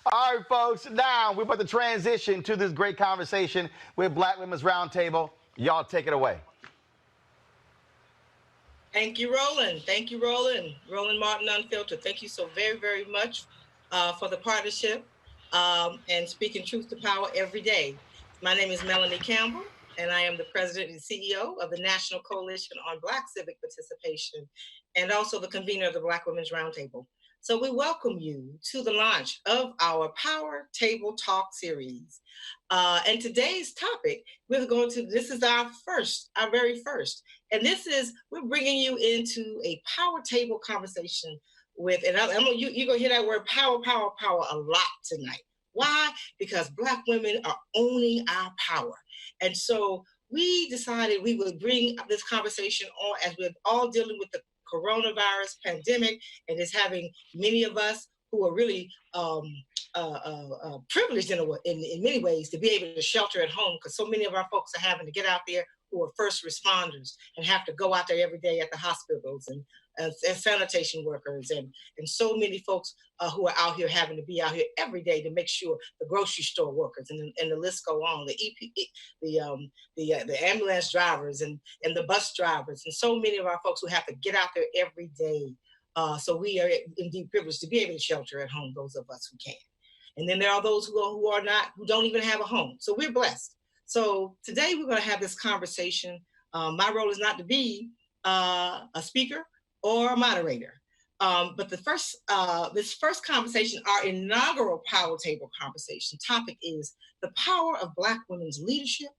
All right, folks. Now we're about to transition to this great conversation with Black Women's Roundtable. Y'all take it away. Thank you, Roland. Thank you, Roland. Roland Martin Unfiltered. Thank you so very, very much for the partnership and speaking truth to power every day. My name is Melanie Campbell, and I am the president and CEO of the National Coalition on Black Civic Participation, and also the convener of the Black Women's Roundtable. So we welcome you to the launch of our Power Table Talk series. And today's topic, this is our very first. And we're bringing you into a power table conversation with, and you're gonna hear that word power, power, power a lot tonight. Why? Because Black women are owning our power. And so we decided we would bring this conversation on as we're all dealing with the coronavirus pandemic, and it's having many of us who are really privileged in many ways to be able to shelter at home, because so many of our folks are having to get out there who are first responders and have to go out there every day at the hospitals and sanitation workers and so many folks who are out here having to be out here every day to make sure the grocery store workers and the list go on, the ambulance drivers and the bus drivers and so many of our folks who have to get out there every day. So we are indeed privileged to be able to shelter at home, those of us who can. And then there are those who don't even have a home. So we're blessed. So today we're going to have this conversation. My role is not to be a speaker or a moderator. But this first conversation, our inaugural Power Table conversation topic is the power of Black women's leadership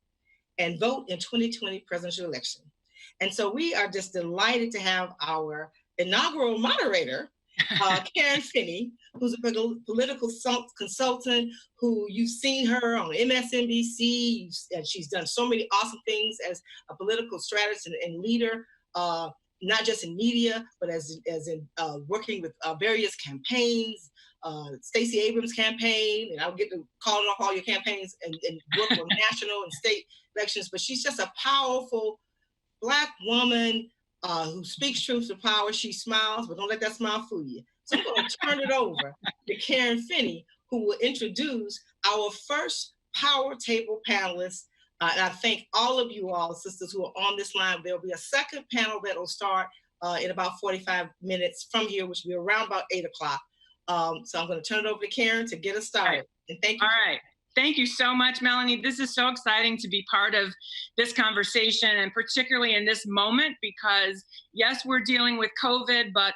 and vote in 2020 presidential election. And so we are just delighted to have our inaugural moderator, Karen Finney, who's a political consultant who you've seen her on MSNBC, and she's done so many awesome things as a political strategist and leader, not just in media, but as in working with various campaigns, Stacey Abrams' campaign, and I'll get to calling off all your campaigns and work on national and state elections. But she's just a powerful Black woman who speaks truth to power. She smiles, but don't let that smile fool you. So I'm going to turn it over to Karen Finney, who will introduce our first Power Table panelist. And I thank all of you all, sisters, who are on this line. There'll be a second panel that will start in about 45 minutes from here, which will be around about 8 o'clock. So I'm going to turn it over to Karen to get us started. Right. And thank you. All right. Thank you so much, Melanie. This is so exciting to be part of this conversation, and particularly in this moment, because yes, we're dealing with COVID, but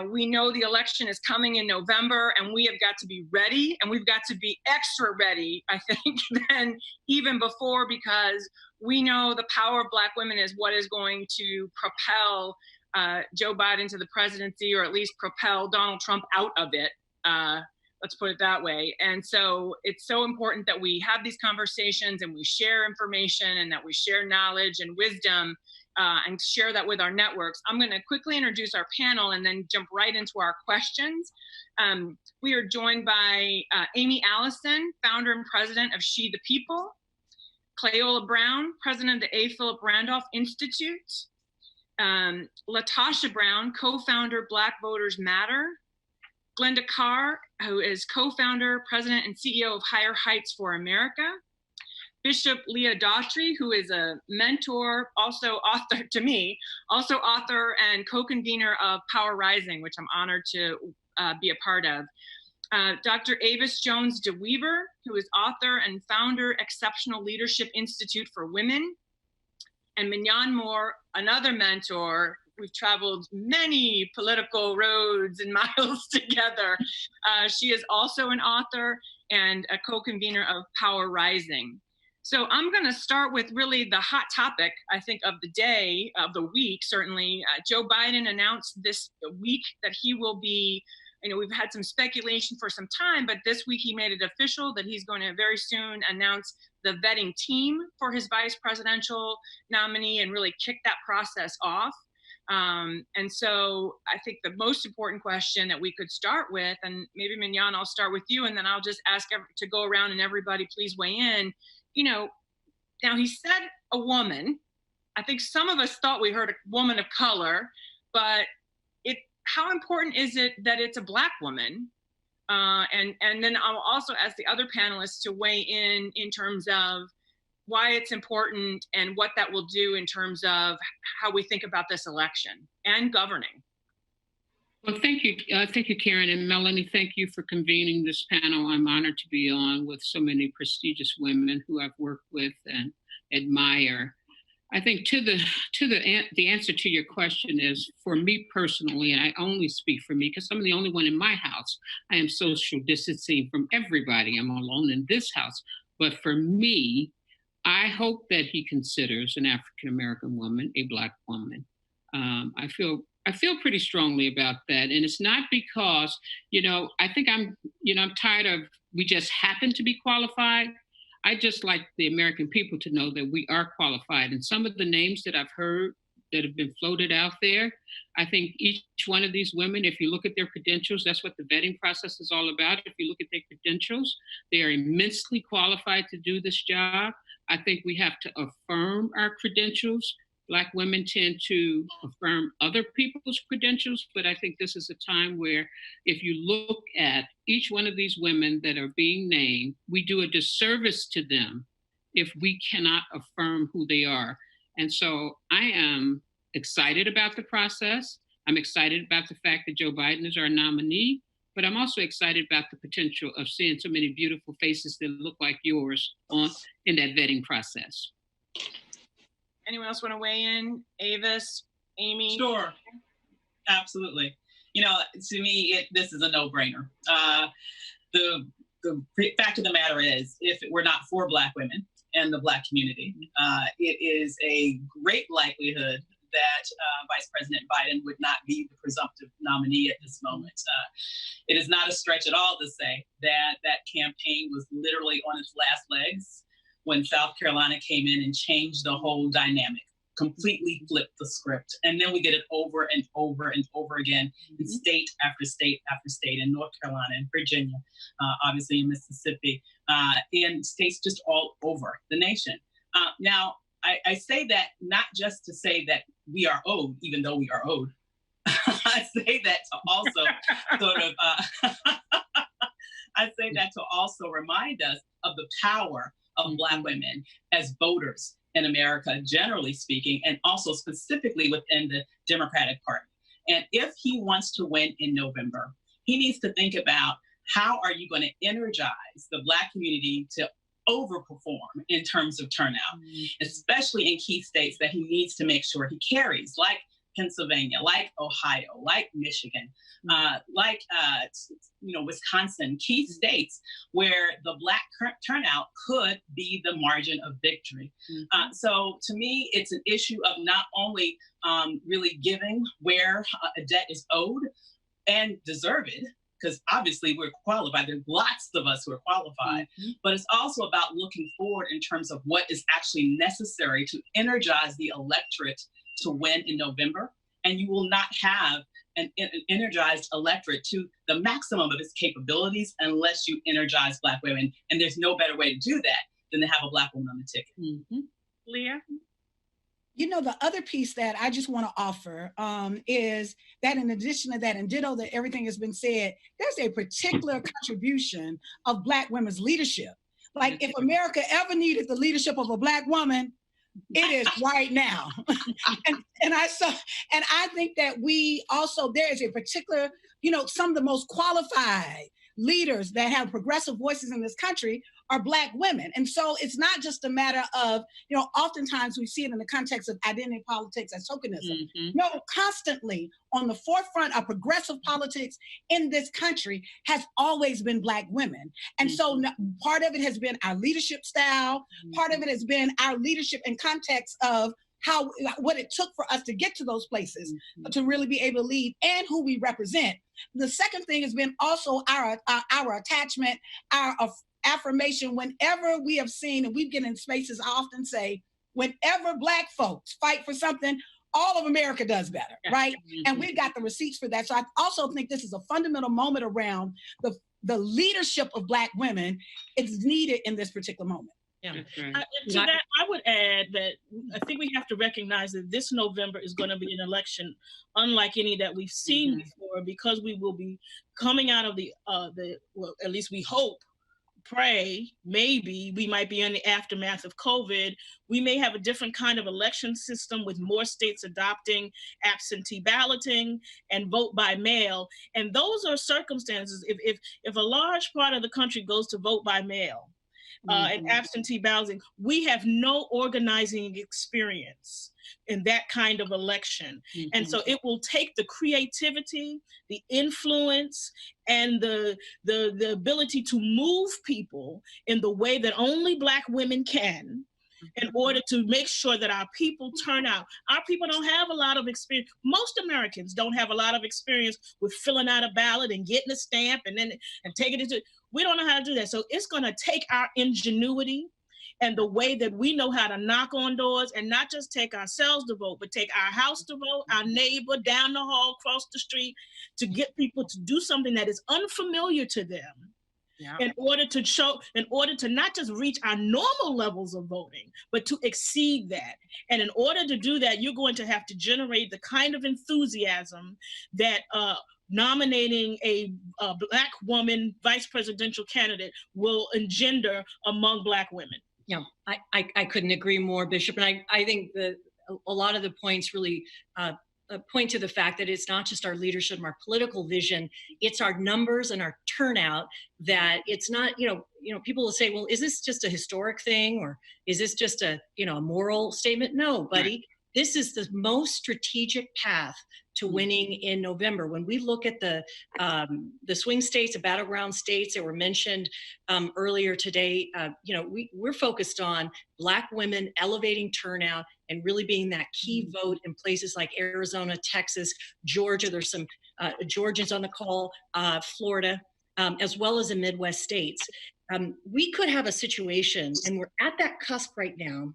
we know the election is coming in November, and we have got to be ready, and we've got to be extra ready, I think, than even before, because we know the power of Black women is what is going to propel Joe Biden to the presidency, or at least propel Donald Trump out of it. Let's put it that way. And so it's so important that we have these conversations and we share information and that we share knowledge and wisdom and share that with our networks. I'm going to quickly introduce our panel and then jump right into our questions. We are joined by Amy Allison, founder and president of She the People, Cleola Brown, president of the A. Philip Randolph Institute, Latasha Brown, co-founder Black Voters Matter, Glenda Carr, who is co-founder, president, and CEO of Higher Heights for America, Bishop Leah Daughtry, who is a mentor, also author to me, also author and co-convener of Power Rising, which I'm honored to be a part of. Dr. Avis Jones DeWeaver, who is author and founder, Exceptional Leadership Institute for Women, and Mignon Moore, another mentor. We've traveled many political roads and miles together. She is also an author and a co-convener of Power Rising. So I'm going to start with really the hot topic, I think, of the day, of the week, certainly. Joe Biden announced this week that he will be, we've had some speculation for some time, but this week he made it official that he's going to very soon announce the vetting team for his vice presidential nominee and really kick that process off. And so I think the most important question that we could start with, and maybe Mignon, I'll start with you, and then I'll just ask to go around and everybody please weigh in. Now he said a woman. I think some of us thought we heard a woman of color, but how important is it that it's a Black woman? And then I'll also ask the other panelists to weigh in terms of why it's important and what that will do in terms of how we think about this election and governing. Well, thank you, Karen, and Melanie. Thank you for convening this panel. I'm honored to be on with so many prestigious women who I've worked with and admire. I think the answer to your question is, for me personally, and I only speak for me because I'm the only one in my house. I am social distancing from everybody. I'm alone in this house. But for me, I hope that he considers an African-American woman a Black woman. I feel pretty strongly about that. And it's not because, I think I'm tired of, we just happen to be qualified. I just like the American people to know that we are qualified. And some of the names that I've heard that have been floated out there, I think each one of these women, if you look at their credentials, that's what the vetting process is all about. If you look at their credentials, they are immensely qualified to do this job. I think we have to affirm our credentials. Black women tend to affirm other people's credentials, but I think this is a time where if you look at each one of these women that are being named, we do a disservice to them if we cannot affirm who they are. And so I am excited about the process. I'm excited about the fact that Joe Biden is our nominee, but I'm also excited about the potential of seeing so many beautiful faces that look like yours in that vetting process. Anyone else want to weigh in? Avis, Amy? Sure, absolutely. To me, this is a no-brainer. The fact of the matter is, if it were not for Black women and the Black community, it is a great likelihood that Vice President Biden would not be the presumptive nominee at this moment. It is not a stretch at all to say that that campaign was literally on its last legs when South Carolina came in and changed the whole dynamic, completely flipped the script. And then we get it over and over and over again in state after state after state, in North Carolina and Virginia, obviously in Mississippi, and states just all over the nation. Now, I say that not just to say that we are owed, even though we are owed. I say that to also I say that to also remind us of the power of Black women as voters in America, generally speaking, and also specifically within the Democratic Party. And if he wants to win in November, he needs to think about how are you going to energize the Black community to overperform in terms of turnout, especially in key states that he needs to make sure he carries, like Pennsylvania, like Ohio, like Michigan, like Wisconsin, key states where the Black turnout could be the margin of victory. So to me, it's an issue of not only really giving where a debt is owed and deserved, because obviously we're qualified. There's lots of us who are qualified, but it's also about looking forward in terms of what is actually necessary to energize the electorate to win in November. And you will not have an energized electorate to the maximum of its capabilities unless you energize Black women. And there's no better way to do that than to have a Black woman on the ticket. Leah? You know, the other piece that I just want to offer is that in addition to that, and ditto that everything has been said, there's a particular contribution of Black women's leadership. Like if America ever needed the leadership of a Black woman, it is right now. and I think that we also, there is a particular, you know, some of the most qualified leaders that have progressive voices in this country are Black women. And so it's not just a matter of, you know, oftentimes we see it in the context of identity politics as tokenism. No, constantly on the forefront of progressive politics in this country has always been Black women. And so part of it has been our leadership style. Part of it has been our leadership in context of what it took for us to get to those places, to really be able to lead, and who we represent. The second thing has been also our attachment, our affirmation. Whenever we have seen, and we get in spaces, I often say, whenever Black folks fight for something, all of America does better, right? And we've got the receipts for that. So I also think this is a fundamental moment around the leadership of Black women is needed in this particular moment. Yeah. To that, I would add that I think we have to recognize that this November is going to be an election unlike any that we've seen before, because we will be coming out of well, at least we hope, pray, maybe we might be in the aftermath of COVID. We may have a different kind of election system with more states adopting absentee balloting and vote by mail. And those are circumstances, if a large part of the country goes to vote by mail, and absentee balloting, we have no organizing experience in that kind of election. And so it will take the creativity, the influence, and the ability to move people in the way that only Black women can, in order to make sure that our people turn out. Our people don't have a lot of experience. Most Americans don't have a lot of experience with filling out a ballot and getting a stamp and taking it to. We don't know how to do that. So it's going to take our ingenuity and the way that we know how to knock on doors, and not just take ourselves to vote, but take our house to vote, our neighbor down the hall, across the street, to get people to do something that is unfamiliar to them. In order to not just reach our normal levels of voting, but to exceed that. And in order to do that, you're going to have to generate the kind of enthusiasm that nominating a Black woman vice presidential candidate will engender among Black women. Yeah, I couldn't agree more, Bishop. And I think that a lot of the points really point to the fact that it's not just our leadership and our political vision, it's our numbers and our turnout, that it's not, you know, people will say, well, is this just a historic thing, or is this just a moral statement? No, buddy, this is the most strategic path to winning in November. When we look at the swing states, the battleground states that were mentioned earlier today, we're focused on Black women elevating turnout and really being that key vote in places like Arizona, Texas, Georgia. There's some Georgians on the call, Florida, as well as the Midwest states. We could have a situation, and we're at that cusp right now,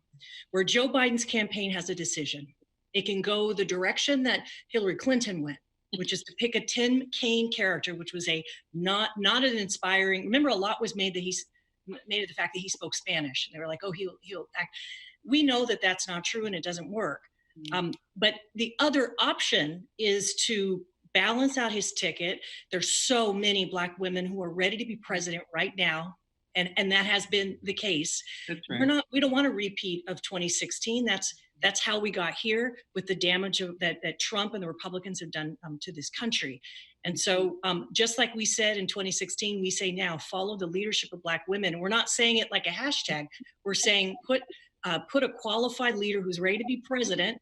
where Joe Biden's campaign has a decision. It can go the direction that Hillary Clinton went, which is to pick a Tim Kaine character, which was not an inspiring. Remember, a lot was made of the fact that he spoke Spanish. They were like, oh, he'll act. We know that that's not true and it doesn't work. But the other option is to balance out his ticket. There's so many Black women who are ready to be president right now. And that has been the case. That's right. We don't want a repeat of 2016. That's how we got here, with the damage that Trump and the Republicans have done to this country. And so just like we said in 2016, we say now, follow the leadership of Black women. And we're not saying it like a hashtag. We're saying put a qualified leader who's ready to be president,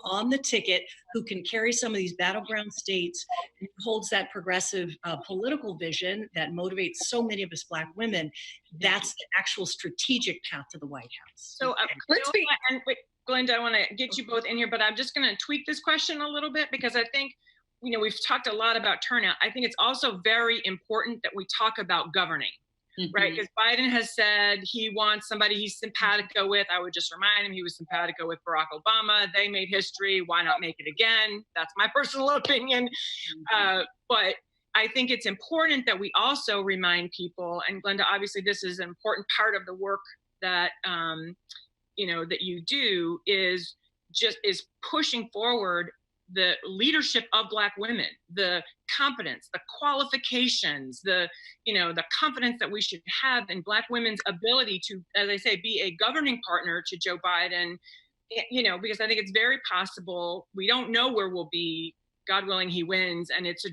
on the ticket, who can carry some of these battleground states, and holds that progressive political vision that motivates so many of us Black women. That's the actual strategic path to the White House. So Glenda, I want to get you both in here, but I'm just going to tweak this question a little bit, because I think we've talked a lot about turnout. I think it's also very important that we talk about governing. Right, because Biden has said he wants somebody he's simpatico with. I would just remind him he was simpatico with Barack Obama. They made history. Why not make it again? That's my personal opinion. But I think it's important that we also remind people, and Glenda, obviously this is an important part of the work that that you do, is pushing forward the leadership of Black women, the competence, the qualifications, the confidence that we should have in Black women's ability to, as I say, be a governing partner to Joe Biden, because I think it's very possible. We don't know where we'll be, God willing he wins, and it's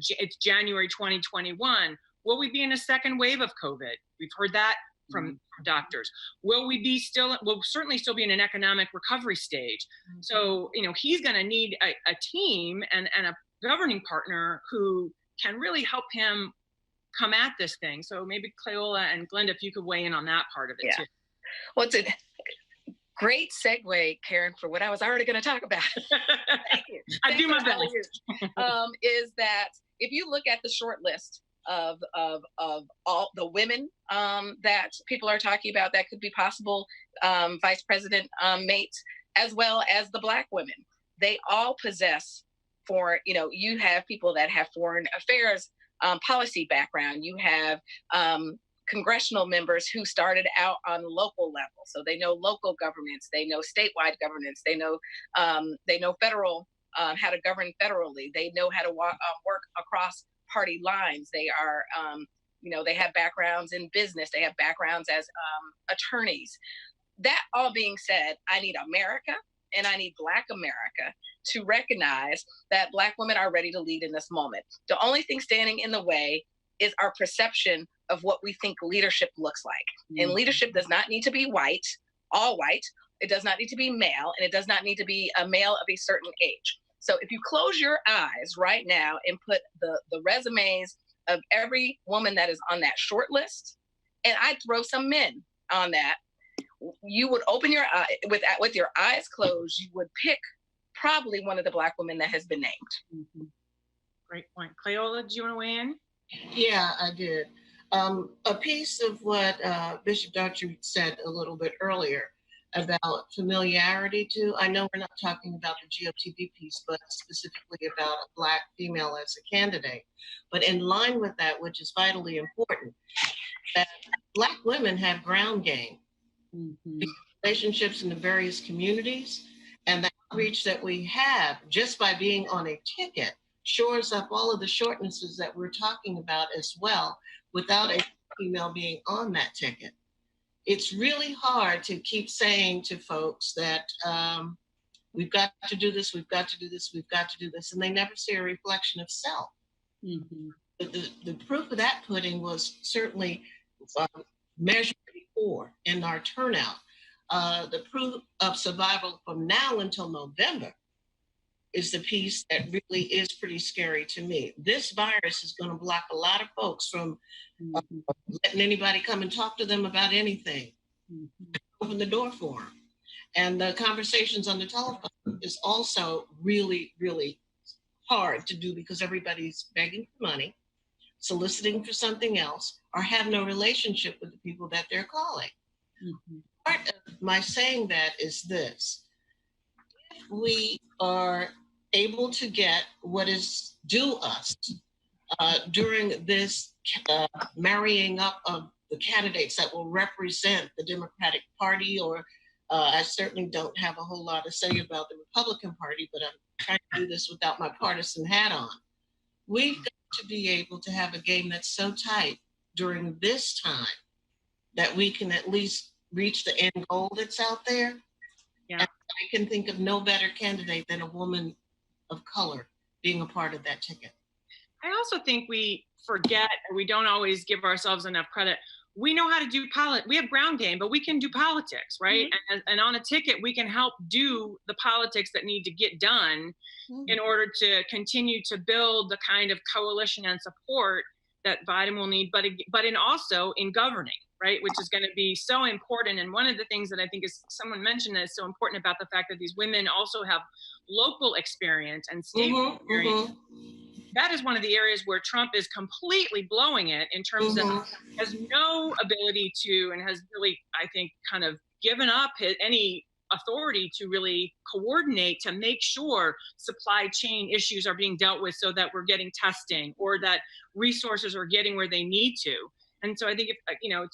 January 2021. Will we be in a second wave of COVID? We've heard that from doctors. We'll certainly still be in an economic recovery stage. So, he's going to need a team and a governing partner who can really help him come at this thing. So maybe Cleola and Glenda, if you could weigh in on that part of it too. Well, it's a great segue, Karen, for what I was already going to talk about. Thank you. I do my best. Is that if you look at the short list of all the women that people are talking about that could be possible vice president mates, as well as the Black women, they all possess you have people that have foreign affairs policy background. You have congressional members who started out on the local level, so they know local governments, they know statewide governance, they know federal how to govern federally, they know how to work across party lines. They are, they have backgrounds in business. They have backgrounds as attorneys. That all being said, I need America and I need Black America to recognize that Black women are ready to lead in this moment. The only thing standing in the way is our perception of what we think leadership looks like. And leadership does not need to be white, all white. It does not need to be male, and it does not need to be a male of a certain age. So if you close your eyes right now and put the resumes of every woman that is on that short list, and I'd throw some men on that, you would open your eye with your eyes closed, you would pick probably one of the Black women that has been named. Great point. Cleola, do you want to weigh in? Yeah, I did. A piece of what Bishop Daughtry said a little bit earlier about familiarity too. I know we're not talking about the GOTV piece, but specifically about a Black female as a candidate. But in line with that, which is vitally important, that Black women have ground game. Relationships in the various communities, and the outreach that we have just by being on a ticket shores up all of the shortnesses that we're talking about as well, without a female being on that ticket. It's really hard to keep saying to folks that we've got to do this, we've got to do this, we've got to do this, and they never see a reflection of self. The proof of that pudding was certainly measured before in our turnout. The proof of survival from now until November is the piece that really is pretty scary to me. This virus is going to block a lot of folks from letting anybody come and talk to them about anything. Open the door for them. And the conversations on the telephone is also really, really hard to do because everybody's begging for money, soliciting for something else, or have no relationship with the people that they're calling. Part of my saying that is this: if we are able to get what is due us during this marrying up of the candidates that will represent the Democratic Party, or I certainly don't have a whole lot to say about the Republican Party, but I'm trying to do this without my partisan hat on. We've got to be able to have a game that's so tight during this time that we can at least reach the end goal that's out there. Yeah. And I can think of no better candidate than a woman of color being a part of that ticket. I also think we forget, or we don't always give ourselves enough credit. We know how to do we have ground game, but we can do politics, right? And on a ticket, we can help do the politics that need to get done in order to continue to build the kind of coalition and support that Biden will need, but also in governing, right? Which is going to be so important. And one of the things that I think is, someone mentioned that is so important about the fact that these women also have local experience and state experience. that is one of the areas where Trump is completely blowing it in terms of has no ability to, and has really, I think, kind of given up any authority to really coordinate to make sure supply chain issues are being dealt with so that we're getting testing or that resources are getting where they need to. And so I think, if,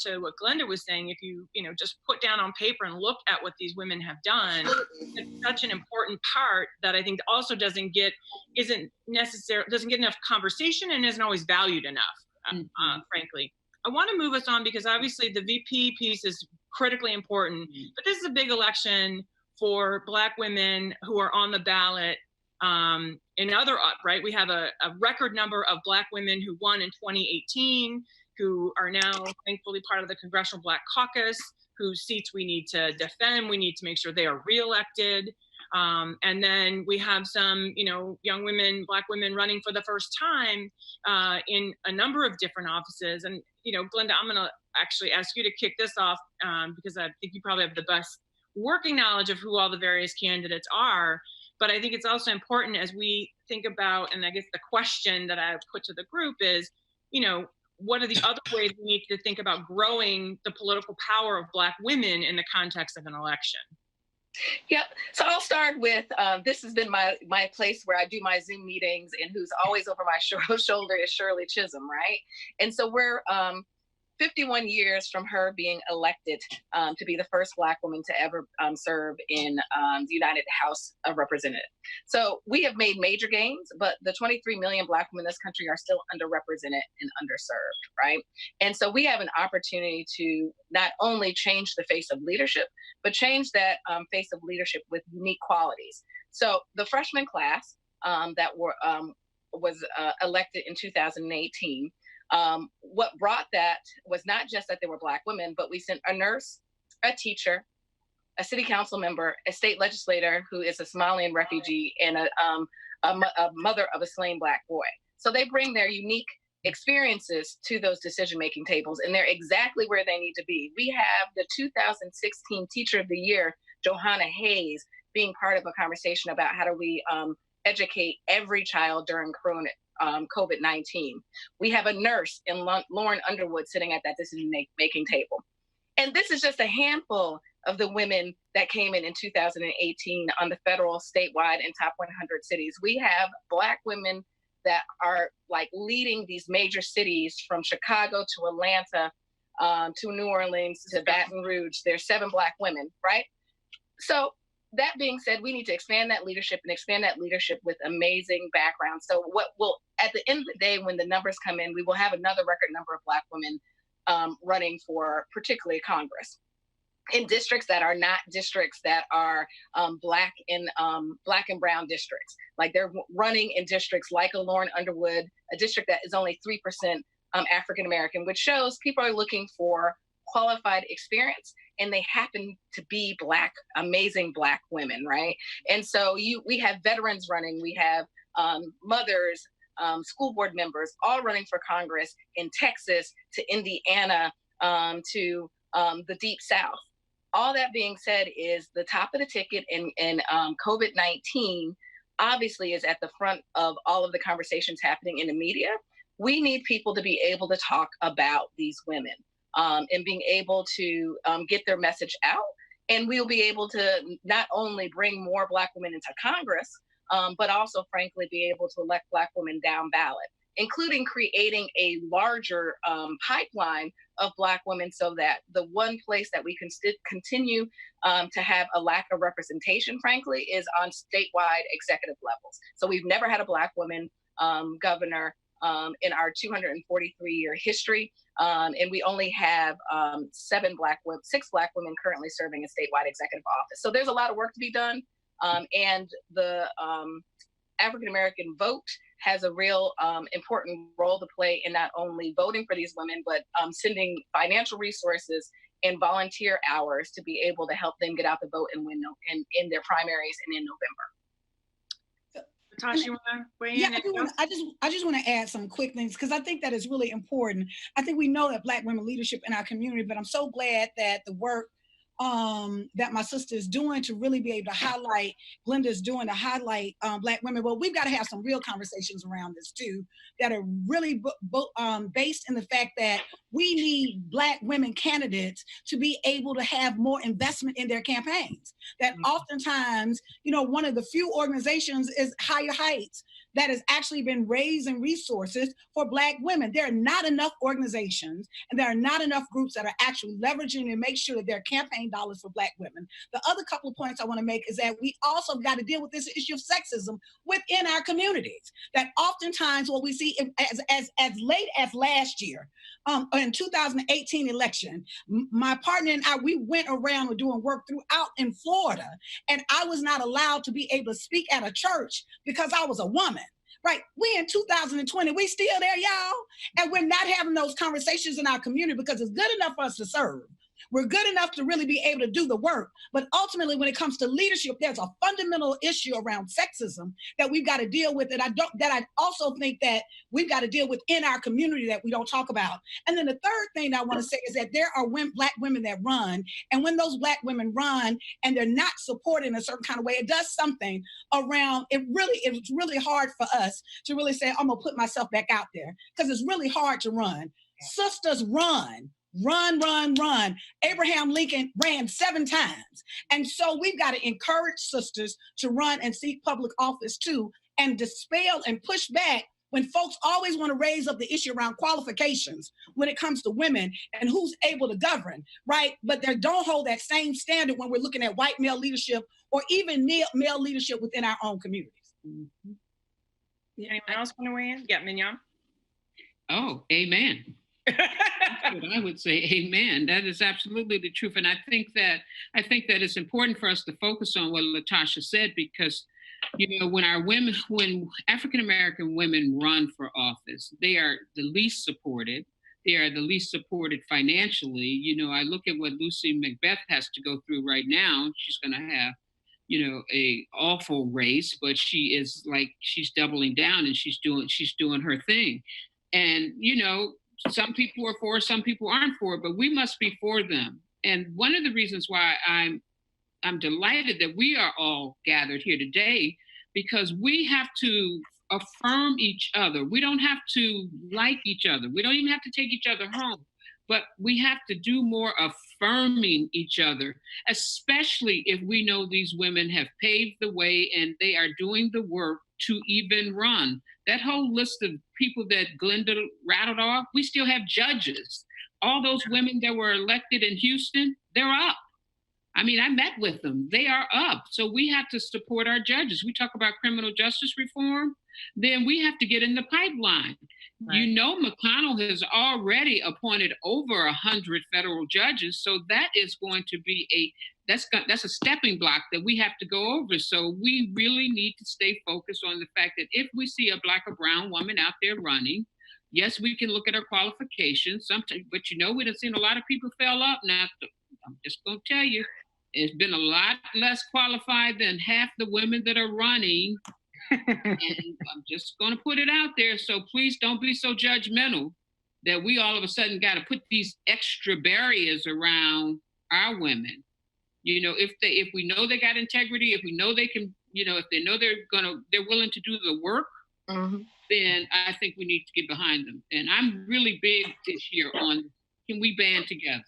to what Glenda was saying, if you, just put down on paper and look at what these women have done, it's such an important part that I think also doesn't get enough conversation and isn't always valued enough, frankly. I want to move us on because obviously the VP piece is critically important, but this is a big election for Black women who are on the ballot right? We have a record number of Black women who won in 2018, who are now thankfully part of the Congressional Black Caucus, whose seats we need to defend. We need to make sure they are reelected. And then we have some, young women, Black women running for the first time in a number of different offices. And, Glenda, I'm gonna actually ask you to kick this off because I think you probably have the best working knowledge of who all the various candidates are. But I think it's also important as we think about, and I guess the question that I've put to the group is, what are the other ways we need to think about growing the political power of Black women in the context of an election? Yep. So I'll start with, this has been my place where I do my Zoom meetings, and who's always over my shoulder is Shirley Chisholm, right? And so we're 51 years from her being elected to be the first Black woman to ever serve in the United House of Representatives. So we have made major gains, but the 23 million Black women in this country are still underrepresented and underserved, right? And so we have an opportunity to not only change the face of leadership, but change that face of leadership with unique qualities. So the freshman class that was elected in 2018, what brought that was not just that there were Black women, but we sent a nurse, a teacher, a city council member, a state legislator who is a Somalian refugee, and a mother of a slain Black boy. So they bring their unique experiences to those decision-making tables, and they're exactly where they need to be. We have the 2016 Teacher of the Year, Johanna Hayes, being part of a conversation about how do we educate every child during COVID-19. We have a nurse in Lauren Underwood sitting at that decision-making table. And this is just a handful of the women that came in 2018 on the federal, statewide, and top 100 cities. We have Black women that are like leading these major cities from Chicago to Atlanta to New Orleans to Baton Rouge. There's 7 Black women, right? So that being said, we need to expand that leadership and expand that leadership with amazing backgrounds. So what will, at the end of the day, when the numbers come in, we will have another record number of Black women running for particularly Congress in districts that are not districts that are Black and brown districts. Like they're running in districts like a Lauren Underwood, a district that is only 3% African-American, which shows people are looking for qualified experience, and they happen to be Black, amazing Black women, right? And so we have veterans running, we have mothers, school board members, all running for Congress in Texas to Indiana to the Deep South. All that being said is the top of the ticket, and COVID-19 obviously is at the front of all of the conversations happening in the media. We need people to be able to talk about these women and being able to get their message out. And we'll be able to not only bring more Black women into Congress, but also, frankly, be able to elect Black women down ballot, including creating a larger pipeline of Black women so that the one place that we can continue to have a lack of representation, frankly, is on statewide executive levels. So we've never had a Black woman governor in our 243-year history. And we only have 6 Black women currently serving in statewide executive office. So there's a lot of work to be done. And the African-American vote has a real important role to play in not only voting for these women, but sending financial resources and volunteer hours to be able to help them get out the vote and win in their primaries and in November. Tasha, you want to weigh in? Yeah, I just want to add some quick things because I think that is really important. I think we know that Black women leadership in our community, but I'm so glad that the work that my sister is doing to really be able to highlight, Glenda is doing to highlight Black women. Well, we've got to have some real conversations around this too, that are really based in the fact that we need Black women candidates to be able to have more investment in their campaigns. That oftentimes, you know, one of the few organizations is Higher Heights that has actually been raising resources for Black women. There are not enough organizations and there are not enough groups that are actually leveraging and make sure that there are campaign dollars for Black women. The other couple of points I want to make is that we also got to deal with this issue of sexism within our communities. That oftentimes what we see as late as last year, in 2018 election, my partner and I, we went around doing work throughout in Florida, and I was not allowed to be able to speak at a church because I was a woman. Right, we in 2020, we still there, y'all, and we're not having those conversations in our community because it's good enough for us to serve. We're good enough to really be able to do the work. But ultimately, when it comes to leadership, there's a fundamental issue around sexism that we've got to deal with. And I also think that we've got to deal with in our community that we don't talk about. And then the third thing I want to say is that there are Black women that run. And when those Black women run and they're not supported in a certain kind of way, it does something around, it's really hard for us to really say, I'm going to put myself back out there, because it's really hard to run. Sisters run. Run. Abraham Lincoln ran 7 times. And so we've got to encourage sisters to run and seek public office too, and dispel and push back when folks always want to raise up the issue around qualifications when it comes to women and who's able to govern, right? But they don't hold that same standard when we're looking at white male leadership or even male leadership within our own communities. Mm-hmm. Anyone else want to weigh in? Yeah, Mignon. Oh, amen. That's what I would say. Amen. That is absolutely the truth. And I think that it's important for us to focus on what Latasha said, because, you know, when African American women run for office, they are the least supported. They are the least supported financially. You know, I look at what Lucy Macbeth has to go through right now. She's going to have, you know, a awful race, but she's doubling down and she's doing her thing. And, you know, some people are for, some people aren't for it, but we must be for them. And one of the reasons why I'm delighted that we are all gathered here today, because we have to affirm each other. We don't have to like each other. We don't even have to take each other home, but we have to do more affirming each other, especially if we know these women have paved the way and they are doing the work to even run. That whole list of people that Glenda rattled off, we still have judges. All those women that were elected in Houston, they're up. I mean, I met with them. They are up. So we have to support our judges. We talk about criminal justice reform, then we have to get in the pipeline. Right. You know, McConnell has already appointed over 100 federal judges. So that is going to be that's a stepping block that we have to go over. So we really need to stay focused on the fact that if we see a Black or brown woman out there running, yes, we can look at her qualifications sometimes, but you know, we done seen a lot of people fail up. Now, I'm just going to tell you, it's been a lot less qualified than half the women that are running. And I'm just going to put it out there. So please don't be so judgmental that we all of a sudden got to put these extra barriers around our women. You know, if we know they got integrity, if we know they can, you know, if they know they're willing to do the work, then I think we need to get behind them. And I'm really big this year on, can we band together?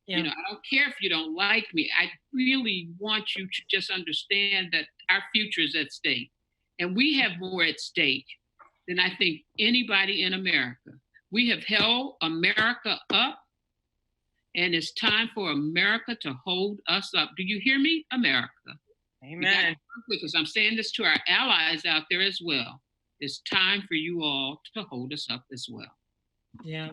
Yeah. You know, I don't care if you don't like me. I really want you to just understand that our future is at stake. And we have more at stake than I think anybody in America. We have held America up, and it's time for America to hold us up. Do you hear me, America? Amen. Because I'm saying this to our allies out there as well. It's time for you all to hold us up as well. Yeah,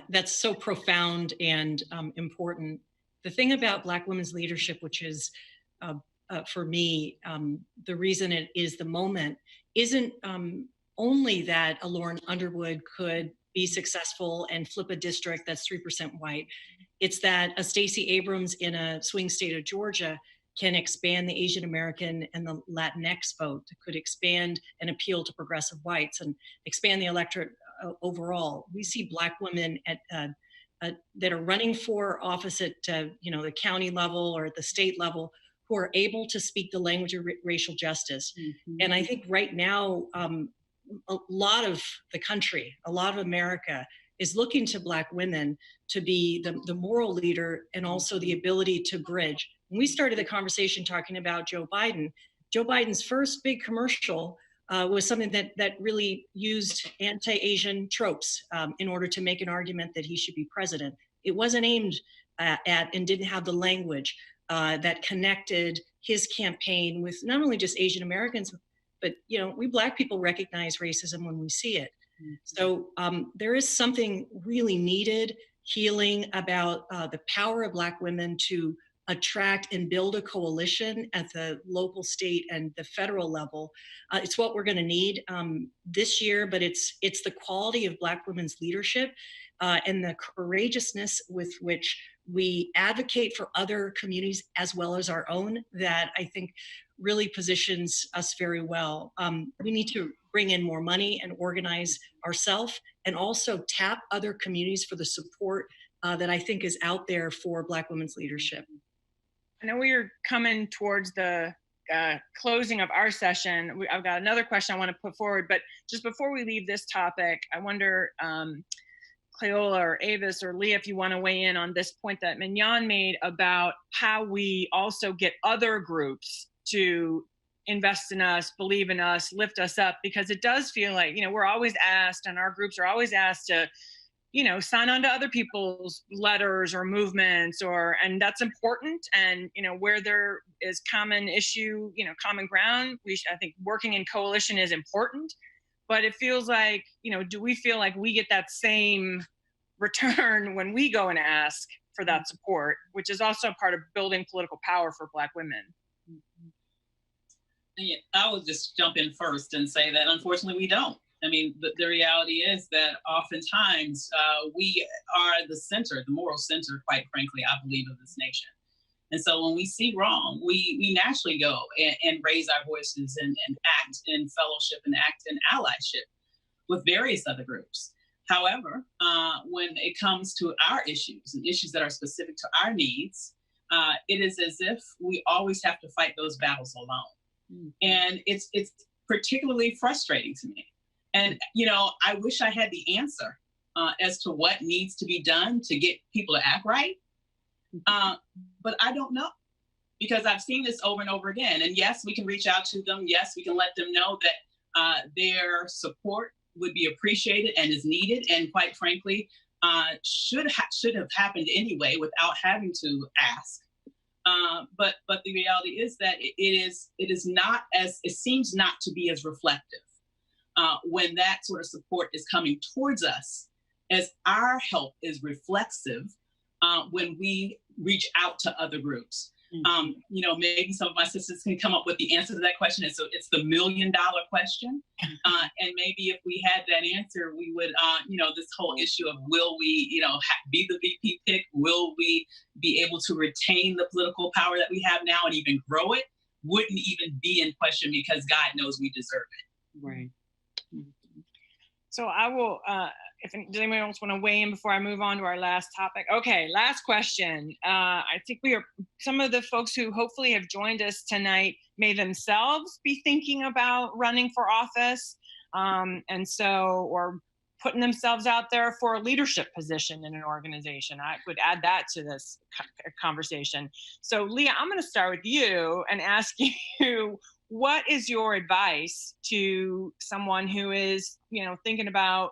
that's so profound and important. The thing about Black women's leadership, which is for me, the reason it is the moment, isn't only that a Lauren Underwood could be successful and flip a district that's 3% white. It's that a Stacey Abrams in a swing state of Georgia can expand the Asian American and the Latinx vote, could expand and appeal to progressive whites and expand the electorate overall. We see Black women at that are running for office at the county level or at the state level, who are able to speak the language of racial justice. Mm-hmm. And I think right now, a lot of the country, a lot of America is looking to Black women to be the moral leader and also the ability to bridge. When we started the conversation talking about Joe Biden's first big commercial was something that really used anti-Asian tropes in order to make an argument that he should be president. It wasn't aimed at and didn't have the language that connected his campaign with not only just Asian Americans, but we Black people recognize racism when we see it. Mm-hmm. So there is something really needed, healing about the power of Black women to attract and build a coalition at the local, state, and the federal level. It's what we're going to need this year, but it's the quality of Black women's leadership and the courageousness with which we advocate for other communities as well as our own that I think really positions us very well. We need to bring in more money and organize ourselves, and also tap other communities for the support that I think is out there for Black women's leadership. I know we are coming towards the closing of our session. I've got another question I want to put forward, but just before we leave this topic, I wonder, Cleola or Avis or Leah, if you want to weigh in on this point that Mignon made about how we also get other groups to invest in us, believe in us, lift us up, because it does feel like, we're always asked, and our groups are always asked to, sign on to other people's letters or movements, and that's important. And, where there is common issue, common ground, I think working in coalition is important. But it feels like, do we feel like we get that same return when we go and ask for that support, which is also part of building political power for Black women? Yeah, I will just jump in first and say that unfortunately we don't. I mean, the reality is that oftentimes we are the center, the moral center, quite frankly, I believe, of this nation. And so when we see wrong, we naturally go and raise our voices and act in fellowship and act in allyship with various other groups. However, when it comes to our issues and issues that are specific to our needs, it is as if we always have to fight those battles alone. Mm-hmm. And it's particularly frustrating to me. And, I wish I had the answer as to what needs to be done to get people to act right. But I don't know, because I've seen this over and over again. And yes, we can reach out to them. Yes, we can let them know that their support would be appreciated and is needed. And quite frankly, should have happened anyway without having to ask. But the reality is that it seems not to be as reflective when that sort of support is coming towards us, as our help is reflexive when we reach out to other groups. Mm-hmm. Maybe some of my sisters can come up with the answer to that question. And so it's the $1 million question. And maybe if we had that answer, we would, this whole issue of will we, be the VP pick? Will we be able to retain the political power that we have now and even grow it? Wouldn't even be in question, because God knows we deserve it. Right. So I will, does anyone else want to weigh in before I move on to our last topic? Okay, last question. I think some of the folks who hopefully have joined us tonight may themselves be thinking about running for office, or putting themselves out there for a leadership position in an organization. I would add that to this conversation. So Leah, I'm going to start with you and ask you, what is your advice to someone who is, thinking about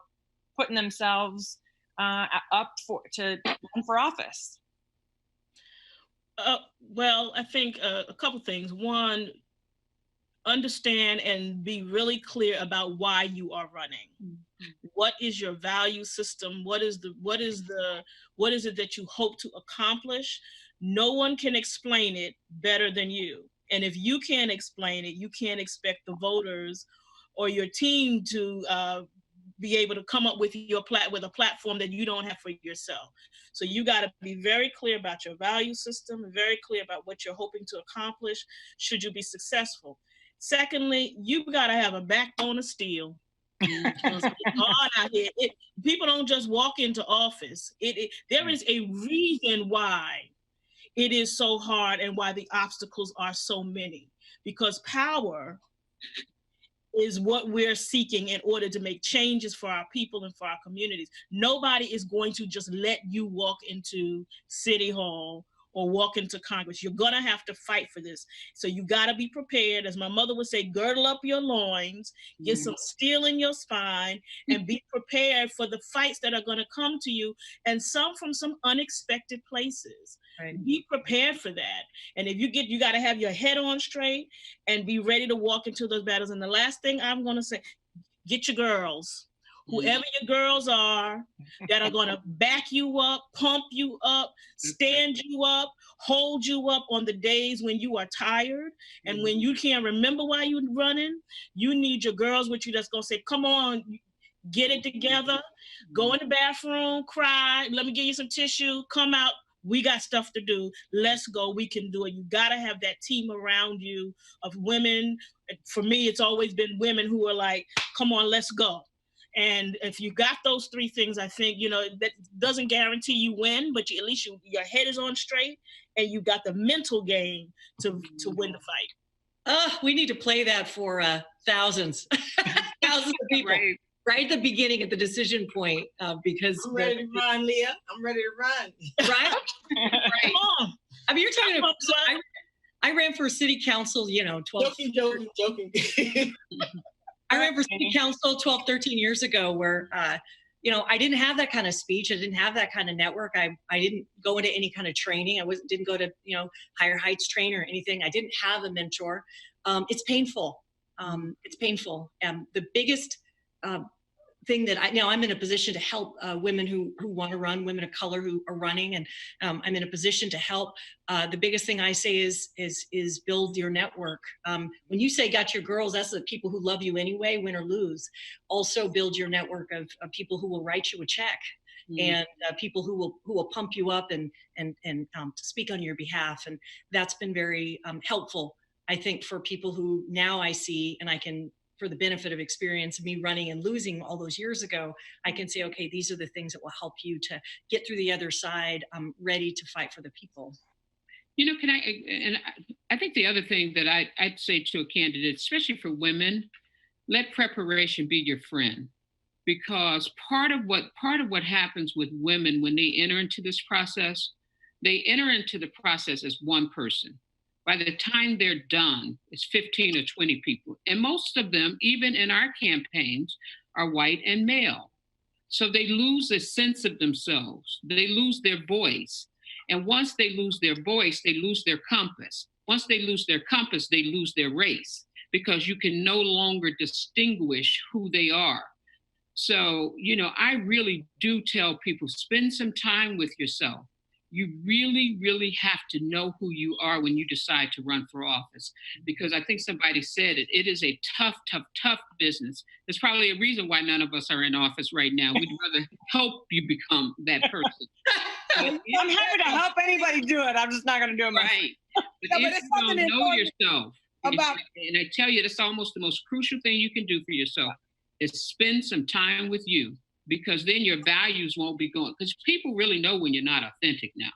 putting themselves up to run for office? Well, I think a couple things. One, understand and be really clear about why you are running. Mm-hmm. What is your value system? What is it that you hope to accomplish? No one can explain it better than you. And if you can't explain it, you can't expect the voters or your team to be able to come up with a platform that you don't have for yourself. So you got to be very clear about your value system, very clear about what you're hoping to accomplish should you be successful. Secondly, you've got to have a backbone of steel. It's hard out here. People don't just walk into office. There is a reason why it is so hard and why the obstacles are so many. Because power is what we're seeking in order to make changes for our people and for our communities. Nobody is going to just let you walk into City Hall or walk into Congress. You're gonna have to fight for this. So you gotta be prepared. As my mother would say, girdle up your loins, get some steel in your spine, and be prepared for the fights that are gonna come to you, and some from some unexpected places. Right. Be prepared for that. And if you gotta have your head on straight and be ready to walk into those battles. And the last thing I'm gonna say, get your girls. Whoever your girls are that are gonna back you up, pump you up, stand you up, hold you up on the days when you are tired and when you can't remember why you're running. You need your girls with you that's gonna say, come on, get it together, go in the bathroom, cry, let me give you some tissue, come out, we got stuff to do, let's go, we can do it. You gotta have that team around you of women. For me, it's always been women who are like, come on, let's go. And if you got those three things, I think, that doesn't guarantee you win, but at least your head is on straight and you got the mental game to win the fight. We need to play that for thousands of people. Right at the beginning, at the decision point, because I'm ready to run, Leah. I'm ready to run. Right? Right. Come on. I mean, you're talking about. I ran for city council, 12. Joking. I ran for city council 12, 13 years ago where, I didn't have that kind of speech. I didn't have that kind of network. I didn't go into any kind of training. I didn't go to, Higher Heights train or anything. I didn't have a mentor. It's painful. It's painful. The biggest thing that I'm in a position to help women who want to run, women of color who are running, and I'm in a position to help. The biggest thing I say is build your network. When you say got your girls, that's the people who love you anyway, win or lose. Also build your network of people who will write you a check, and people who will pump you up and speak on your behalf. And that's been very helpful, I think, for people who now I see, and I can, for the benefit of experience of me running and losing all those years ago, I can say, okay, these are the things that will help you to get through the other side, ready to fight for the people. I think the other thing that I'd say to a candidate, especially for women, let preparation be your friend. Because part of what happens with women when they enter into this process, they enter into the process as one person. By the time they're done, it's 15 or 20 people. And most of them, even in our campaigns, are white and male. So they lose a sense of themselves. They lose their voice. And once they lose their voice, they lose their compass. Once they lose their compass, they lose their race, because you can no longer distinguish who they are. So, I really do tell people, spend some time with yourself. You really, really have to know who you are when you decide to run for office, because I think somebody said it. It is a tough, tough, tough business. There's probably a reason why none of us are in office right now. We'd rather help you become that person. I'm happy to help anybody do it. I'm just not going to do it myself. Right. But if you don't know yourself, and I tell you, that's almost the most crucial thing you can do for yourself, is spend some time with you. Because then your values won't be going. Because people really know when you're not authentic now.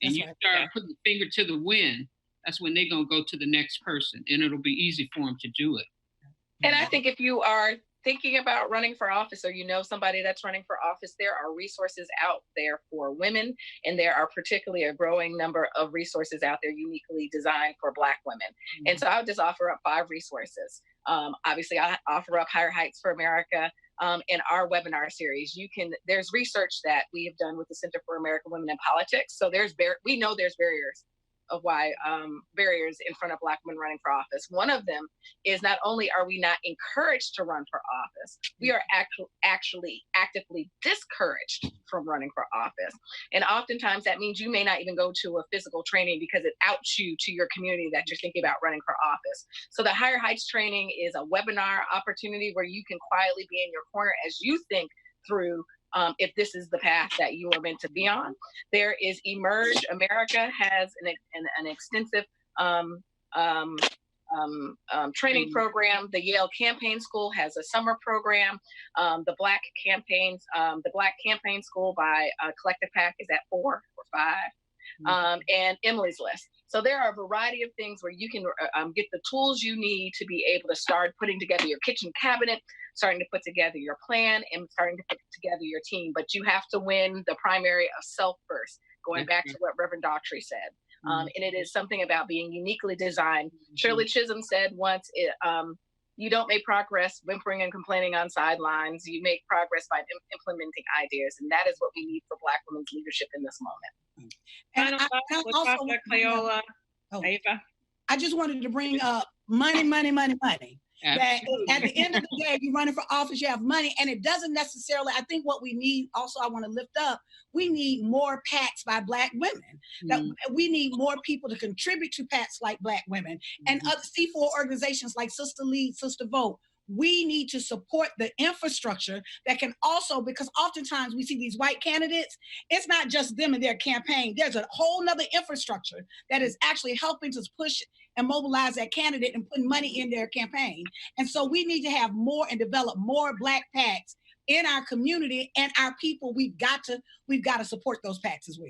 And that's you start putting the finger to the wind, that's when they're going to go to the next person. And it'll be easy for them to do it. And I think if you are thinking about running for office, or somebody that's running for office, there are resources out there for women. And there are particularly a growing number of resources out there uniquely designed for Black women. Mm-hmm. And so I'll just offer up 5 resources. Obviously, I offer up Higher Heights for America. In our webinar series, there's research that we have done with the Center for American Women in Politics. So we know there's barriers of why barriers in front of Black women running for office. One of them is not only are we not encouraged to run for office, we are actually actively discouraged from running for office. And oftentimes that means you may not even go to a physical training because it outs you to your community that you're thinking about running for office. So the Higher Heights training is a webinar opportunity where you can quietly be in your corner as you think through if this is the path that you are meant to be on. There is Emerge. America has an extensive training program. The Yale Campaign School has a summer program. The Black Campaign School by Collective Pack is at 4 or 5. And Emily's List. So there are a variety of things where you can get the tools you need to be able to start putting together your kitchen cabinet, starting to put together your plan, and starting to put together your team. But you have to win the primary of self first, going back to what Reverend Daughtry said. And it is something about being uniquely designed. Shirley Chisholm said once, you don't make progress whimpering and complaining on sidelines. You make progress by implementing ideas. And that is what we need for Black women's leadership in this moment. And I just wanted to bring up money. That at the end of the day, you're running for office, you have money, and it doesn't necessarily, I think what we need also, I want to lift up, we need more PACs by Black women. That we need more people to contribute to PACs like Black women and other C4 organizations like Sister Lead, Sister Vote. We need to support the infrastructure that can also, because oftentimes we see these white candidates, it's not just them and their campaign. There's a whole nother infrastructure that is actually helping to push and mobilize that candidate and put money in their campaign. And so we need to have more and develop more Black PACs in our community and our people. We've got to support those PACs as well.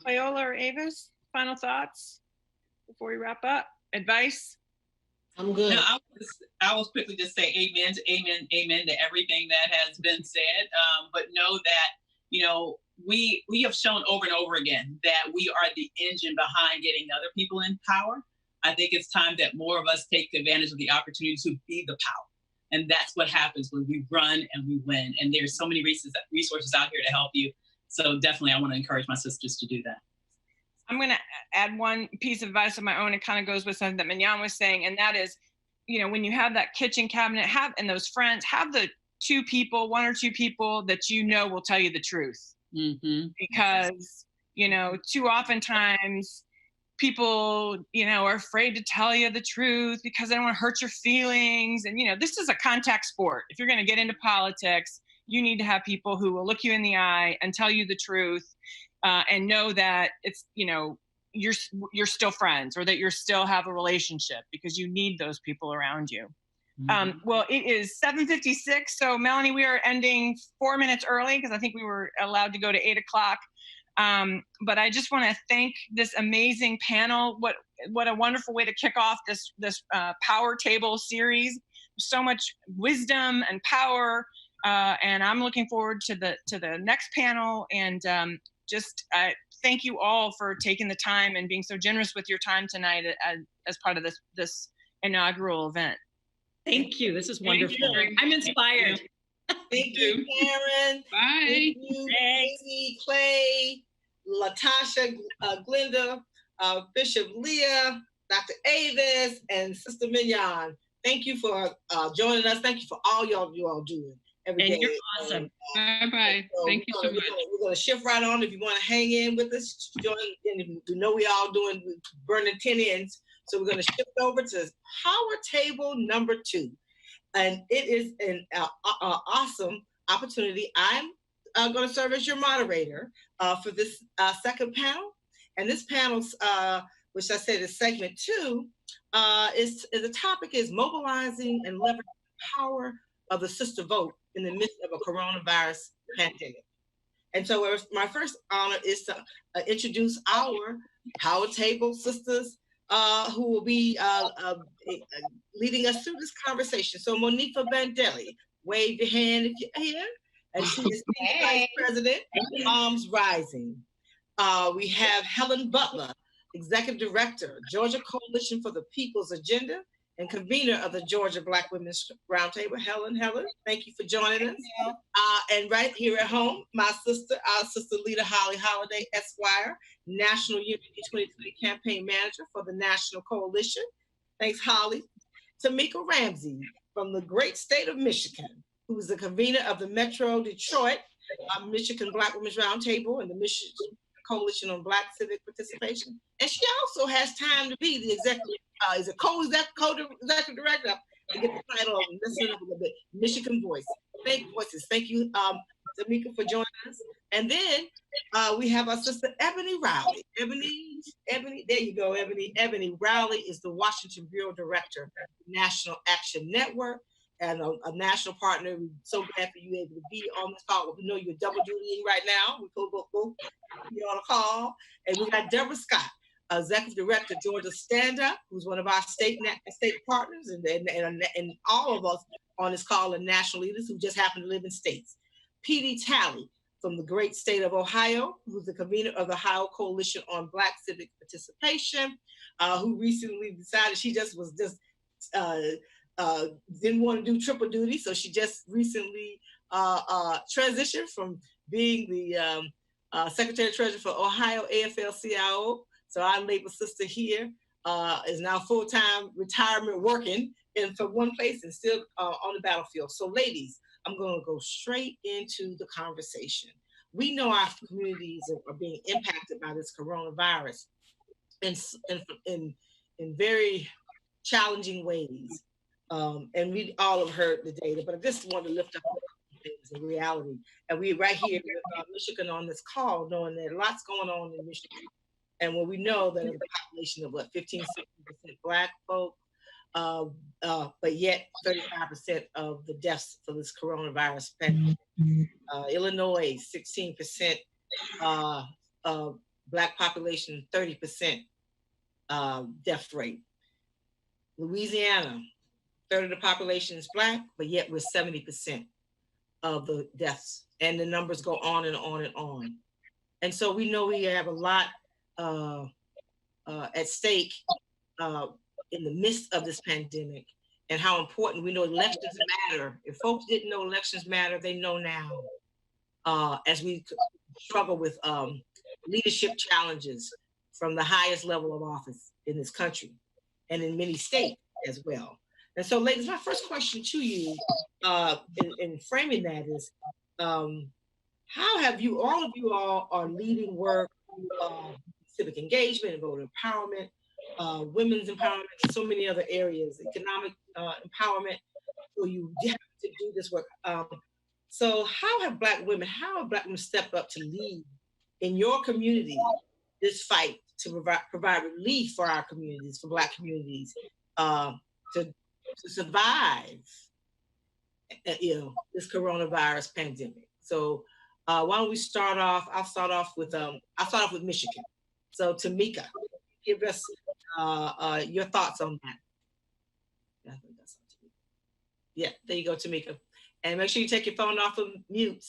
Cleola or Avis, final thoughts before we wrap up? Advice? I'm good. No, I will quickly just say amen to everything that has been said. But know that, we have shown over and over again that we are the engine behind getting other people in power. I think it's time that more of us take advantage of the opportunity to be the power. And that's what happens when we run and we win. And there's so many resources out here to help you. So definitely I want to encourage my sisters to do that. I'm going to add one piece of advice of my own. It kind of goes with something that Mignon was saying, and that is, when you have that kitchen cabinet, and those friends, have the one or two people that will tell you the truth. Because, too oftentimes people, are afraid to tell you the truth because they don't want to hurt your feelings. And, this is a contact sport. If you're going to get into politics, you need to have people who will look you in the eye and tell you the truth. And know that it's, you're still friends, or that you still have a relationship, because you need those people around you. Well, it is 7:56. So Melanie, we are ending 4 minutes early because I think we were allowed to go to 8 o'clock. But I just want to thank this amazing panel. What a wonderful way to kick off this power table series. So much wisdom and power. And I'm looking forward to the next panel. And just thank you all for taking the time and being so generous with your time tonight as part of this inaugural event. Thank you. This is wonderful. I'm inspired. Thank you, Karen. Bye. Thank you, Amy, Clay, Latasha, Glenda, Bishop Leah, Dr. Avis, and Sister Mignon. Thank you for joining us. Thank you for all you all doing every day. And you're awesome. Bye-bye. Thank you so much. We're going to shift right on. If you want to hang in with us, join. And we know we all burning 10 ends. So we're going to shift over to Power Table number 2. And it is an awesome opportunity. I'm going to serve as your moderator for this second panel. And this panel, which I said is segment 2, the topic is mobilizing and leveraging the power of the sister vote in the midst of a coronavirus pandemic. And so my first honor is to introduce our Power Table sisters who will be leading us through this conversation. So Monifa Bandelli, wave your hand if you're here. And she is Vice President of Arms Rising. We have Helen Butler, Executive Director, Georgia Coalition for the People's Agenda, and convener of the Georgia Black Women's Roundtable. Helen, thank you for joining us. And right here at home, our sister leader, Holly Holiday, Esquire, National Unity 2020 Campaign Manager for the National Coalition. Thanks, Holly. Tamika Ramsey from the great state of Michigan, who is the convener of the Metro Detroit Michigan Black Women's Roundtable and the Michigan Coalition on Black Civic Participation. And she also has time to be the executive, co-executive director. I get the title of listen up a little bit. Michigan Voice. Voices. Thank you, Tamika, for joining us. And then we have our sister Ebony Riley. Ebony Ebony, there you go, Ebony. Ebony Rowley is the Washington Bureau Director, National Action Network, and a national partner. We're so glad for you able to be on this call. We know you're double dutying right now. We both be on a call. And we got Deborah Scott, Executive Director, Georgia Stand Up, who's one of our state partners, and all of us on this call are national leaders who just happen to live in states. P.D. Talley from the great state of Ohio, who's the convener of the Ohio Coalition on Black Civic Participation, who recently decided she didn't want to do triple duty, so she just recently transitioned from being the Secretary Treasurer for Ohio AFL-CIO. So our labor sister here is now full-time retirement working from one place and still on the battlefield. So ladies, I'm going to go straight into the conversation. We know our communities are being impacted by this coronavirus in very challenging ways. And we all have heard the data, but I just want to lift up things in reality. And we right here in Michigan on this call, knowing that lots going on in Michigan. And when we know that a population of 15-16% Black folk, but yet 35% of the deaths for this coronavirus pandemic. Illinois, 16% Black population, 30% death rate. Louisiana, third of the population is Black, but yet we're 70% of the deaths. And the numbers go on and on and on. And so we know we have a lot at stake in the midst of this pandemic, and how important we know elections matter. If folks didn't know elections matter, they know now, as we struggle with leadership challenges from the highest level of office in this country and in many states as well. And so ladies, my first question to you in framing that is, how have you, all of you all are leading work, civic engagement and voter empowerment, women's empowerment, and so many other areas, economic empowerment. So you have to do this work. So how have Black women stepped up to lead in your community this fight to provide relief for our communities, for Black communities, to survive, this coronavirus pandemic? So why don't we start off? I'll start off with Michigan. So Tamika, give us your thoughts on that. Yeah, there you go, Tamika. And make sure you take your phone off of mute.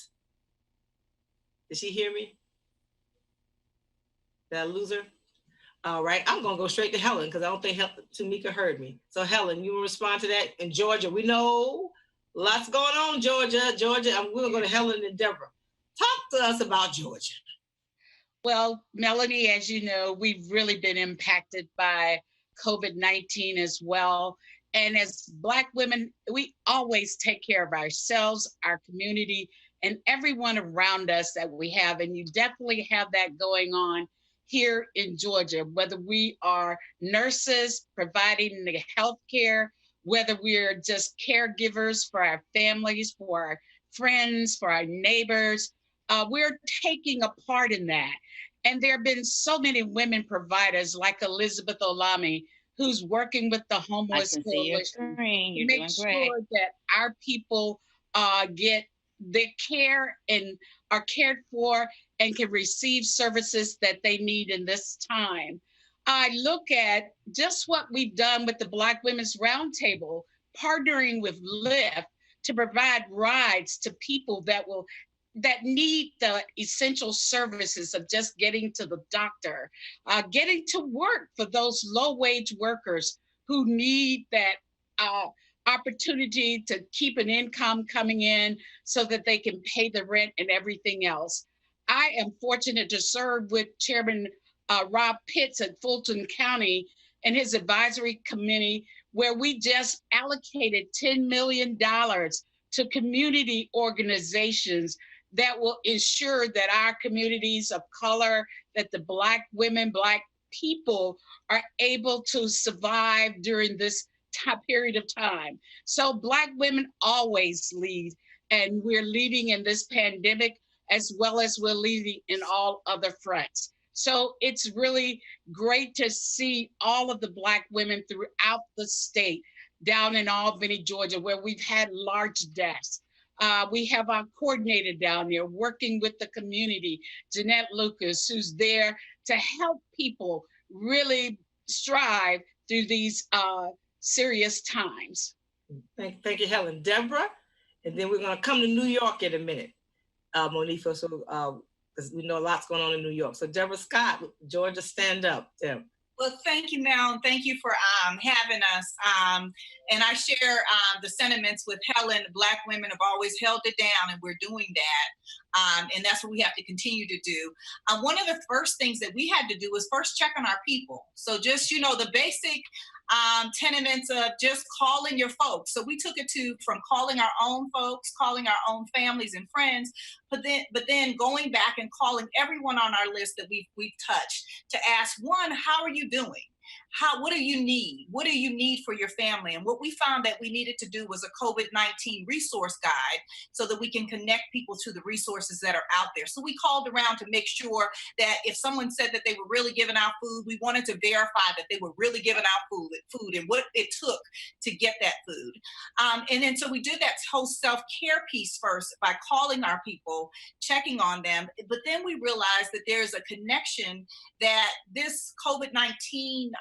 Did she hear me? Did I lose her? All right, I'm gonna go straight to Helen because I don't think Tamika heard me. So Helen, you will respond to that. In Georgia, we know lots going on, Georgia. I'm gonna go to Helen and Deborah. Talk to us about Georgia. Well, Melanie, as you know, we've really been impacted by COVID-19 as well. And as Black women, we always take care of ourselves, our community, and everyone around us that we have. And you definitely have that going on here in Georgia, whether we are nurses providing the health care, whether we're just caregivers for our families, for our friends, for our neighbors. We're taking a part in that. And there have been so many women providers like Elizabeth Olami, who's working with the Homeless Coalition to make sure that our people get their care and are cared for and can receive services that they need in this time. I look at just what we've done with the Black Women's Roundtable, partnering with Lyft to provide rides to people that need the essential services of just getting to the doctor, getting to work for those low-wage workers who need that opportunity to keep an income coming in so that they can pay the rent and everything else. I am fortunate to serve with Chairman Rob Pitts at Fulton County and his advisory committee, where we just allocated $10 million to community organizations that will ensure that our communities of color, that the Black women, Black people are able to survive during this period of time. So Black women always lead, and we're leading in this pandemic as well as we're leading in all other fronts. So it's really great to see all of the Black women throughout the state, down in Albany, Georgia, where we've had large deaths. We have our coordinator down there working with the community, Jeanette Lucas, who's there to help people really strive through these serious times. Thank you, Helen. Deborah, and then we're going to come to New York in a minute, Monifa, so because we know lots going on in New York. So Deborah Scott, Georgia, stand up. Deborah. Well, thank you, Mel, and thank you for having us. And I share the sentiments with Helen. Black women have always held it down, and we're doing that. And that's what we have to continue to do. One of the first things that we had to do was first check on our people. So just, the basic tenements of just calling your folks. So we took it from calling our own folks, calling our own families and friends, but then going back and calling everyone on our list that we've touched to ask, one, how are you doing? What do you need? What do you need for your family? And what we found that we needed to do was a COVID-19 resource guide so that we can connect people to the resources that are out there. So we called around to make sure that if someone said that they were really giving out food, we wanted to verify that they were really giving out food and what it took to get that food. And then so we did that whole self-care piece first by calling our people, checking on them. But then we realized that there's a connection that this COVID-19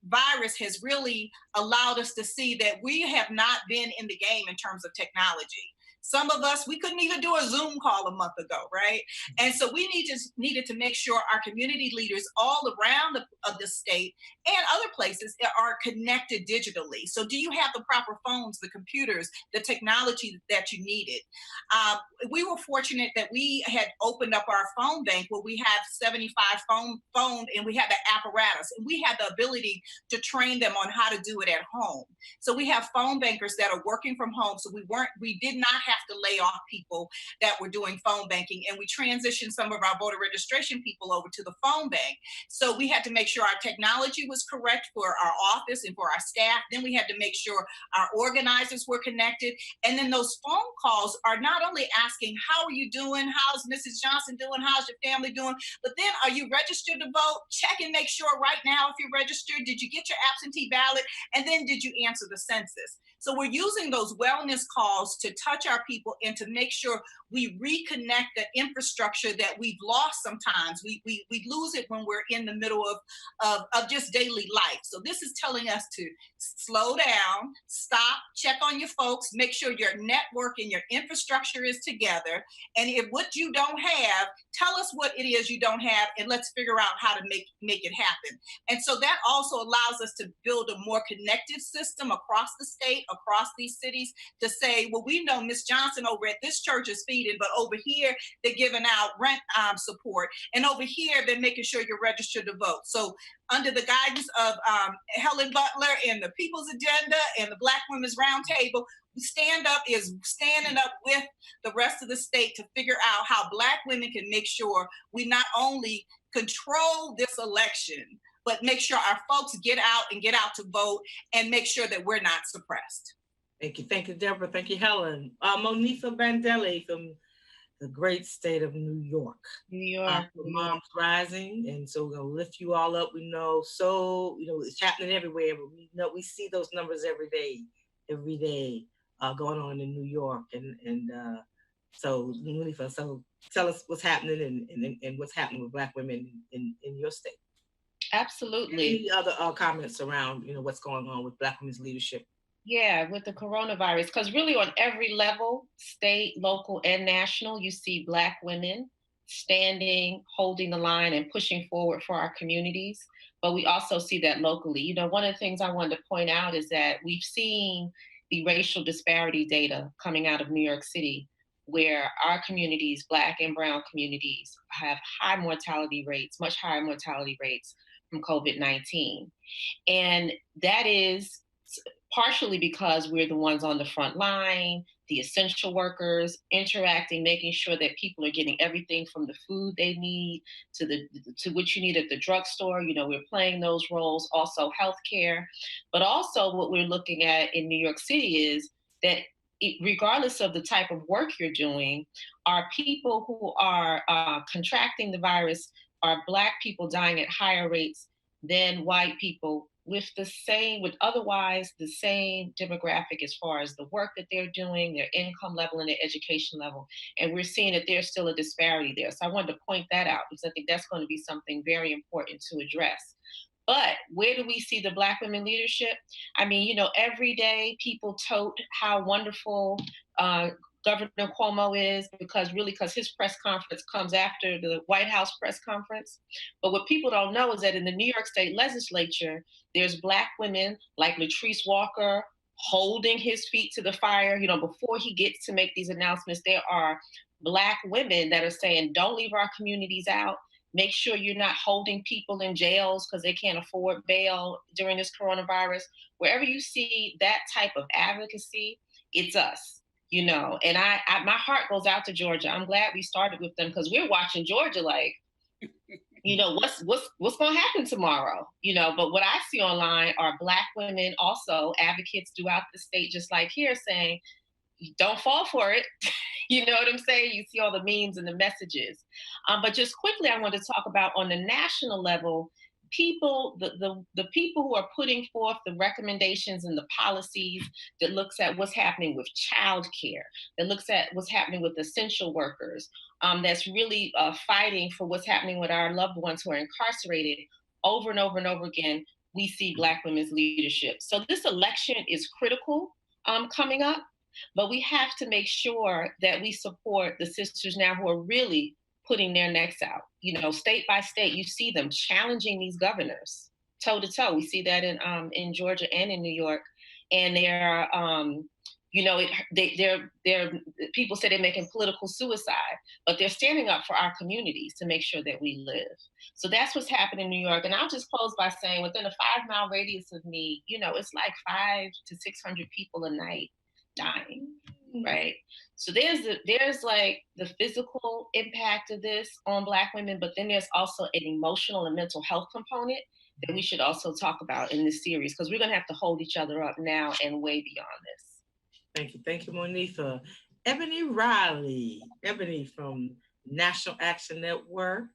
virus has really allowed us to see that we have not been in the game in terms of technology. Some of us, we couldn't even do a Zoom call a month ago, right? And so we needed to make sure our community leaders all around the state and other places are connected digitally. So do you have the proper phones, the computers, the technology that you needed? We were fortunate that we had opened up our phone bank where we have 75 phone and we have the apparatus and we had the ability to train them on how to do it at home. So we have phone bankers that are working from home. So we did not have to lay off people that were doing phone banking, and we transitioned some of our voter registration people over to the phone bank. So we had to make sure our technology was correct for our office and for our staff. Then we had to make sure our organizers were connected. And then those phone calls are not only asking, how are you doing? How's Mrs. Johnson doing? How's your family doing? But then, are you registered to vote? Check and make sure right now if you're registered. Did you get your absentee ballot? And then did you answer the census? So we're using those wellness calls to touch our people and to make sure we reconnect the infrastructure that we've lost sometimes. We lose it when we're in the middle of just daily life. So this is telling us to slow down, stop, check on your folks, make sure your network and your infrastructure is together. And if what you don't have, tell us what it is you don't have, and let's figure out how to make it happen. And so that also allows us to build a more connected system across the state, across these cities, to say, well, we know Miss Johnson over at this church is feeding, but over here they're giving out rent support, and over here they're making sure you're registered to vote. So under the guidance of Helen Butler and the People's Agenda and the Black Women's Roundtable, Stand Up is standing up with the rest of the state to figure out how Black women can make sure we not only control this election, but make sure our folks get out to vote and make sure that we're not suppressed. Thank you, Deborah. Thank you, Helen. Monifa Bandelli from the great state of New York. Moms Rising, and so we're gonna lift you all up. We know, it's happening everywhere, but we see those numbers every day going on in New York, and so Monifa, so tell us what's happening and what's happening with Black women in your state. Absolutely. Any other comments around what's going on with Black women's leadership? Yeah, with the coronavirus, because really on every level, state, local, and national, you see Black women standing, holding the line, and pushing forward for our communities. But we also see that locally. One of the things I wanted to point out is that we've seen the racial disparity data coming out of New York City, where our communities, Black and Brown communities, have high mortality rates, much higher mortality rates from COVID-19. And that is partially because we're the ones on the front line, the essential workers, interacting, making sure that people are getting everything from the food they need to what you need at the drugstore. We're playing those roles, also healthcare. But also what we're looking at in New York City is that regardless of the type of work you're doing, are people who are contracting the virus, are Black people dying at higher rates than white people with otherwise the same demographic as far as the work that they're doing, their income level and their education level. And we're seeing that there's still a disparity there. So I wanted to point that out because I think that's going to be something very important to address. But where do we see the Black women leadership? I mean, every day people tote how wonderful Governor Cuomo is because his press conference comes after the White House press conference. But what people don't know is that in the New York State legislature, there's Black women like Latrice Walker holding his feet to the fire. Before he gets to make these announcements, there are Black women that are saying, don't leave our communities out. Make sure you're not holding people in jails because they can't afford bail during this coronavirus. Wherever you see that type of advocacy, it's us. And I my heart goes out to Georgia. I'm glad we started with them because we're watching Georgia like, what's going to happen tomorrow? But what I see online are Black women, also advocates throughout the state, just like here, saying, don't fall for it. You know what I'm saying? You see all the memes and the messages. But just quickly, I want to talk about on the national level, the people who are putting forth the recommendations and the policies that looks at what's happening with childcare, that looks at what's happening with essential workers, that's really fighting for what's happening with our loved ones who are incarcerated. Over and over and over again, we see Black women's leadership. So this election is critical coming up, but we have to make sure that we support the sisters now who are really putting their necks out. State by state, you see them challenging these governors toe to toe. We see that in Georgia and in New York, and they're people say they're making political suicide, but they're standing up for our communities to make sure that we live. So that's what's happening in New York. And I'll just close by saying, within a 5-mile radius of me, it's like 500 to 600 people a night dying, right? So there's like the physical impact of this on Black women, but then there's also an emotional and mental health component that we should also talk about in this series, because we're going to have to hold each other up now and way beyond this. Thank you, Monifa. Ebony Riley, Ebony from National Action Network.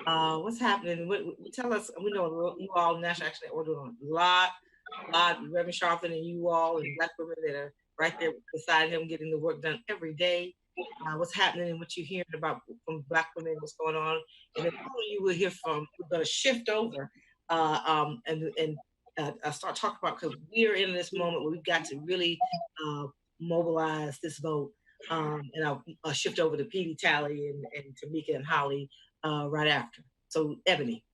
What's happening? Tell us. We know you all, National Action Network, doing a lot. Reverend Sharpton and you all, and Black women that are right there beside him, getting the work done every day. What's happening and what you're hearing about from Black women, what's going on, and then you will hear from. We're going to shift over and start talking about, because we're in this moment where we've got to really mobilize this vote. And I'll shift over to Petey, Tally, and Tamika and Holly right after. So Ebony.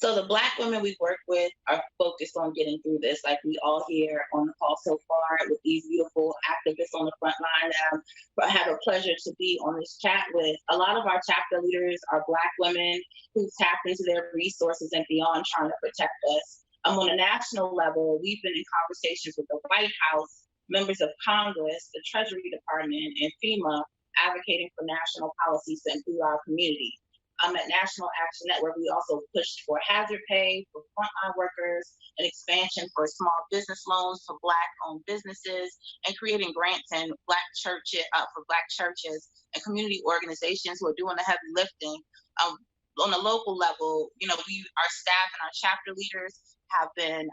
So the Black women we work with are focused on getting through this, like we all hear on the call so far, with these beautiful activists on the front line that I have a pleasure to be on this chat with. A lot of our chapter leaders are Black women who tap into their resources and beyond trying to protect us. On a national level, we've been in conversations with the White House, members of Congress, the Treasury Department, and FEMA, advocating for national policies to improve our community. At National Action Network, we also pushed for hazard pay for frontline workers, an expansion for small business loans for Black-owned businesses, and creating grants in Black churches for Black churches and community organizations who are doing the heavy lifting. On the local level, our staff and our chapter leaders have been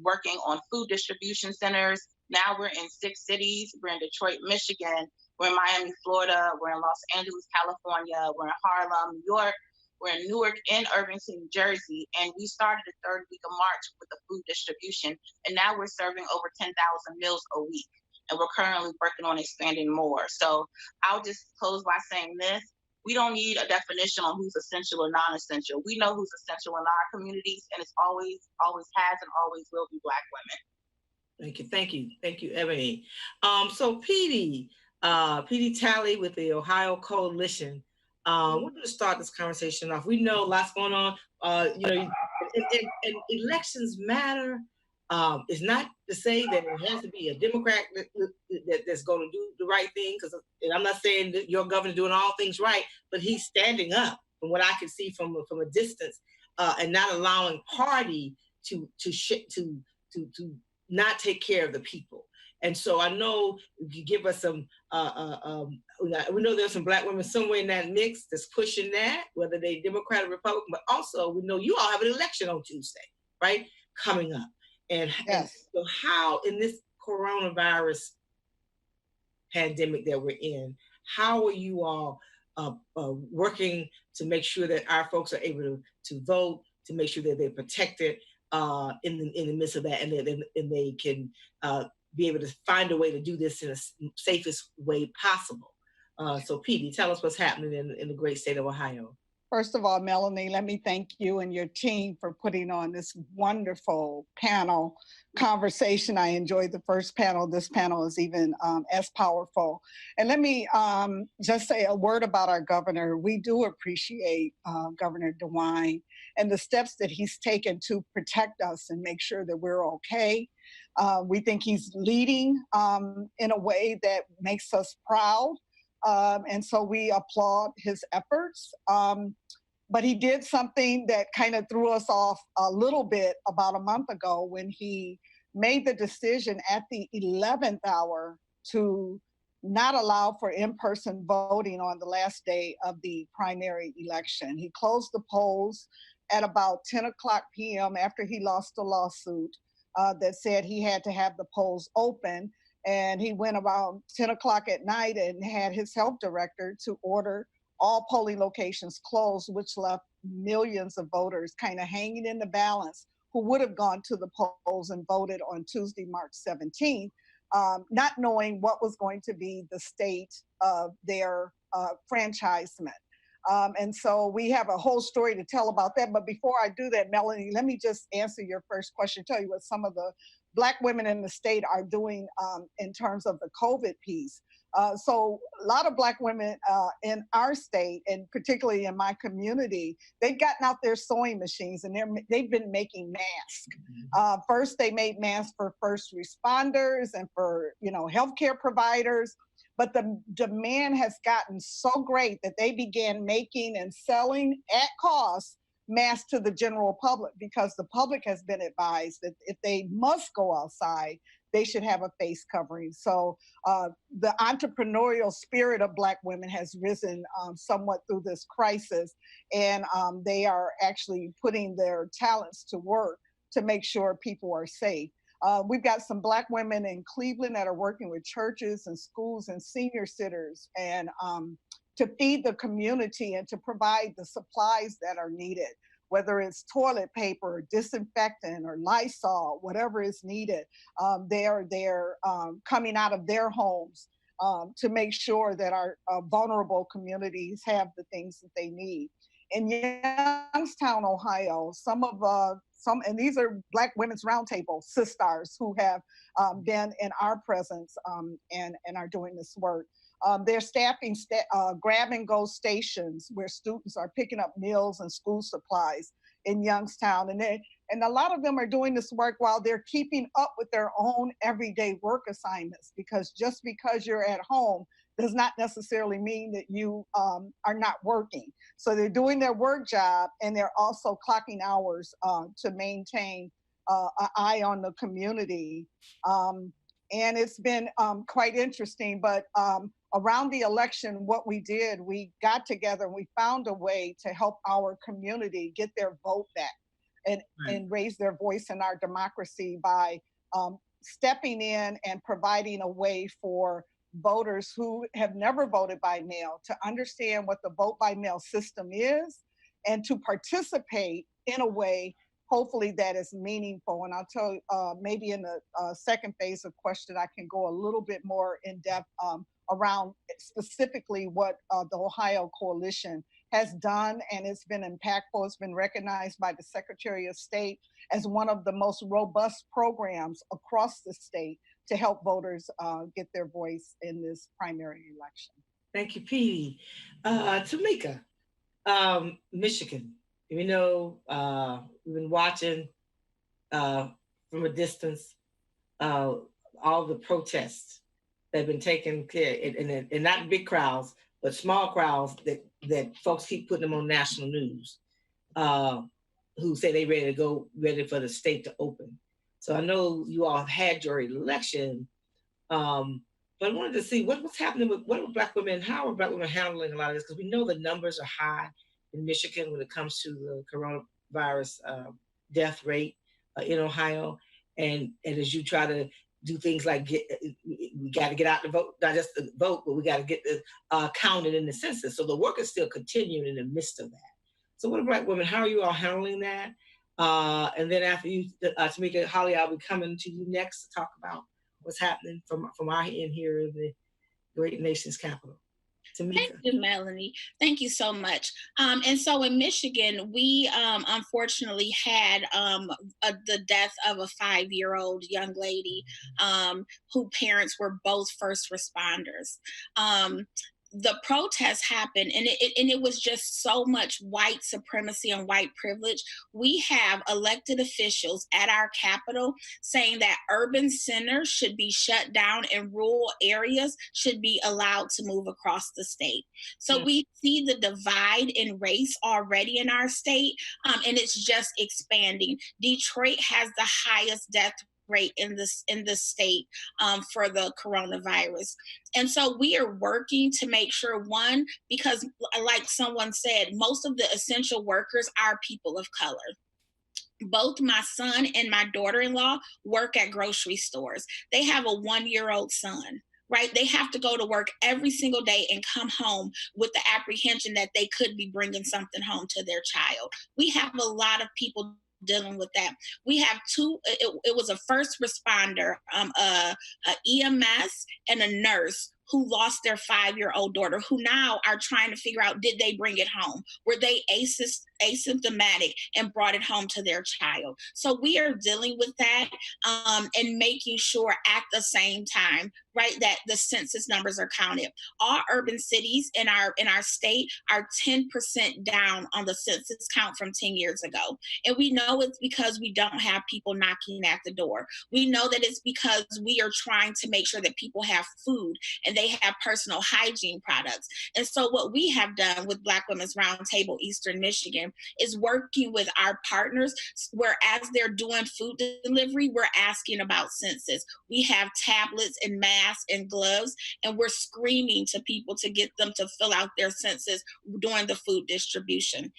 working on food distribution centers. Now we're in 6 cities. We're in Detroit, Michigan. We're in Miami, Florida. We're in Los Angeles, California. We're in Harlem, New York. We're in Newark and Irvington, New Jersey. And we started the 3rd week of March with the food distribution. And now we're serving over 10,000 meals a week. And we're currently working on expanding more. So I'll just close by saying this. We don't need a definition on who's essential or non-essential. We know who's essential in our communities, and it's always has and always will be Black women. Thank you, Ebony. So Petey Tally with the Ohio Coalition. We're going to start this conversation off. We know lots going on. And elections matter. It's not to say that it has to be a Democrat that's going to do the right thing, and I'm not saying that your governor's doing all things right, but he's standing up from what I can see from a distance, and not allowing party to not take care of the people. And so I know you give us some, we know there's some Black women somewhere in that mix that's pushing that, whether they Democrat or Republican, but also we know you all have an election on Tuesday, right? Coming up. And so how in this coronavirus pandemic that we're in, how are you all working to make sure that our folks are able to vote, to make sure that they're protected in the midst of that, and they can be able to find a way to do this in the safest way possible? So Petey, tell us what's happening in the great state of Ohio. First of all, Melanie, let me thank you and your team for putting on this wonderful panel conversation. I enjoyed the first panel. This panel is even as powerful. And let me just say a word about our governor. We do appreciate Governor DeWine and the steps that he's taken to protect us and make sure that we're okay. We think he's leading in a way that makes us proud. And so we applaud his efforts. But he did something that kind of threw us off a little bit about a month ago when he made the decision at the 11th hour to not allow for in-person voting on the last day of the primary election. He closed the polls at about 10 o'clock p.m. after he lost a lawsuit that said he had to have the polls open. And he went around 10 o'clock at night and had his health director to order all polling locations closed, which left millions of voters kind of hanging in the balance who would have gone to the polls and voted on Tuesday, March 17th, not knowing what was going to be the state of their franchisement. And so we have a whole story to tell about that. But before I do that, Melanie, let me just answer your first question, tell you what some of the Black women in the state are doing in terms of the COVID piece. So a lot of Black women in our state, and particularly in my community, they've gotten out their sewing machines and they've been making masks. First, they made masks for first responders and for healthcare providers. But the demand has gotten so great that they began making and selling at cost masks to the general public, because the public has been advised that if they must go outside, they should have a face covering. So the entrepreneurial spirit of Black women has risen somewhat through this crisis, and they are actually putting their talents to work to make sure people are safe. We've got some Black women in Cleveland that are working with churches and schools and senior sitters and to feed the community and to provide the supplies that are needed, whether it's toilet paper, disinfectant, or Lysol, whatever is needed. They're coming out of their homes to make sure that our vulnerable communities have the things that they need. In Youngstown, Ohio, and these are Black Women's Roundtable sisters who have been in our presence and are doing this work. They're staffing grab-and-go stations where students are picking up meals and school supplies in Youngstown. And a lot of them are doing this work while they're keeping up with their own everyday work assignments, because just because you're at home does not necessarily mean that you are not working. So they're doing their work job, and they're also clocking hours to maintain an eye on the community. And it's been quite interesting, but around the election, what we did, we got together and we found a way to help our community get their vote back and raise their voice in our democracy by stepping in and providing a way for voters who have never voted by mail to understand what the vote by mail system is and to participate in a way, hopefully, that is meaningful. And I'll tell you, maybe in the second phase of question, I can go a little bit more in depth around specifically what the Ohio Coalition has done, and it's been impactful. It's been recognized by the Secretary of State as one of the most robust programs across the state to help voters get their voice in this primary election. Thank you, Petey. Tamika, Michigan. We know we've been watching from a distance all the protests that have been taken care, and not big crowds, but small crowds that folks keep putting them on national news, who say they ready for the state to open. So I know you all had your election, But I wanted to see what's happening what are Black women, how are Black women handling a lot of this? Because we know the numbers are high in Michigan when it comes to the coronavirus death rate in Ohio. And as you try to do things like we got to get out the vote, not just the vote, but we got to get the counted in the census. So the work is still continuing in the midst of that. So what are Black women, how are you all handling that? And then after you, Tamika, Holly, I'll be coming to you next to talk about what's happening from our end here in the great nation's capital. Tamika. Thank you, Melanie. Thank you so much. And so in Michigan, we unfortunately had the death of a 5-year-old young lady whose parents were both first responders. The protest happened, and it was just so much white supremacy and white privilege. We have elected officials at our Capitol saying that urban centers should be shut down and rural areas should be allowed to move across the state. So we see the divide in race already in our state, and it's just expanding. Detroit has the highest death rate in the state for the coronavirus. And so we are working to make sure, one, because like someone said, most of the essential workers are people of color. Both my son and my daughter-in-law work at grocery stores. They have a 1-year-old son. Right? They have to go to work every single day and come home with the apprehension that they could be bringing something home to their child. We have a lot of people dealing with that. We have it was a first responder, a EMS and a nurse who lost their 5-year-old daughter, who now are trying to figure out, did they bring it home? Were they asymptomatic and brought it home to their child? So we are dealing with that and making sure at the same time, right, that the census numbers are counted. All urban cities in our state are 10% down on the census count from 10 years ago. And we know it's because we don't have people knocking at the door. We know that it's because we are trying to make sure that people have food and they have personal hygiene products. And so what we have done with Black Women's Roundtable Eastern Michigan is working with our partners, where as they're doing food delivery, we're asking about census. We have tablets and masks and gloves, and we're screaming to people to get them to fill out their census during the food distribution.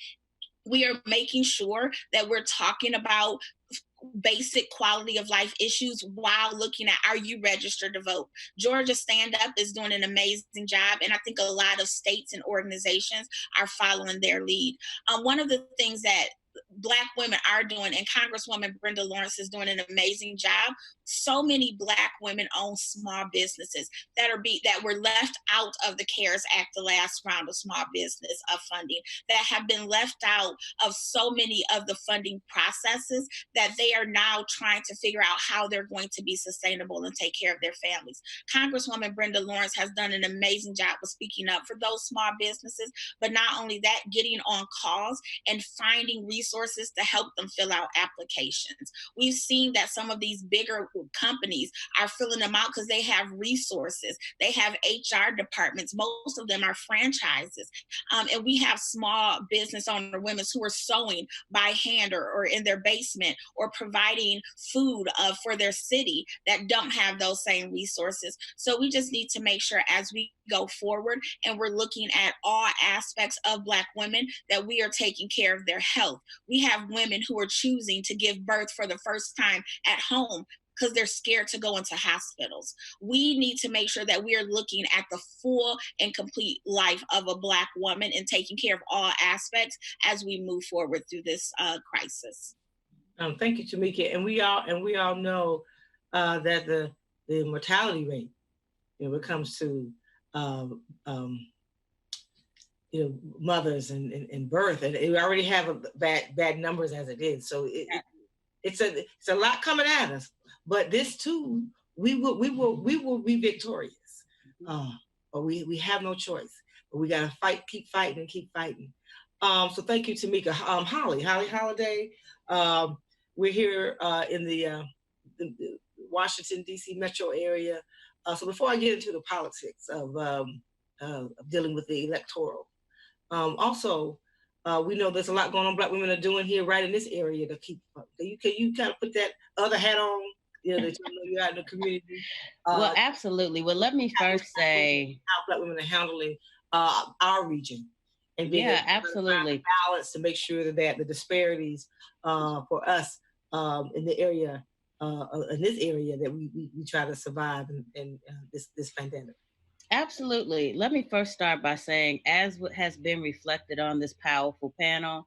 We are making sure that we're talking about basic quality of life issues while looking at, are you registered to vote? Georgia Stand Up is doing an amazing job, and I think a lot of states and organizations are following their lead. One of the things that Black women are doing, and Congresswoman Brenda Lawrence is doing an amazing job. So many Black women own small businesses that were left out of the CARES Act, the last round of small business funding, that have been left out of so many of the funding processes, that they are now trying to figure out how they're going to be sustainable and take care of their families. Congresswoman Brenda Lawrence has done an amazing job of speaking up for those small businesses, but not only that, getting on calls and finding resources to help them fill out applications. We've seen that some of these bigger companies are filling them out because they have resources. They have HR departments. Most of them are franchises. And we have small business owner women who are sewing by hand or in their basement, or providing food for their city that don't have those same resources. So we just need to make sure as we go forward and we're looking at all aspects of Black women, that we are taking care of their health. We have women who are choosing to give birth for the first time at home because they're scared to go into hospitals. We need to make sure that we are looking at the full and complete life of a Black woman and taking care of all aspects as we move forward through this crisis. Thank you, Tamika. And we all know that the mortality rate, when it comes to mothers and birth, and we already have bad numbers as it is. So it's a lot coming at us. But this too, we will be victorious. But we have no choice. But we gotta fight, keep fighting. So thank you, Tamika. Holly Holiday. We're here in the Washington, D.C. metro area. So before I get into the politics of dealing with the electoral, also, we know there's a lot going on Black women are doing here right in this area to keep up. Can you kind of put that other hat on? that you know you're out in the community. Well, absolutely. Well, let me first say how Black women are handling our region, and being able to absolutely balance to make sure that the disparities for us in the area, in this area, that we try to survive in this pandemic. Absolutely. Let me first start by saying, as what has been reflected on this powerful panel,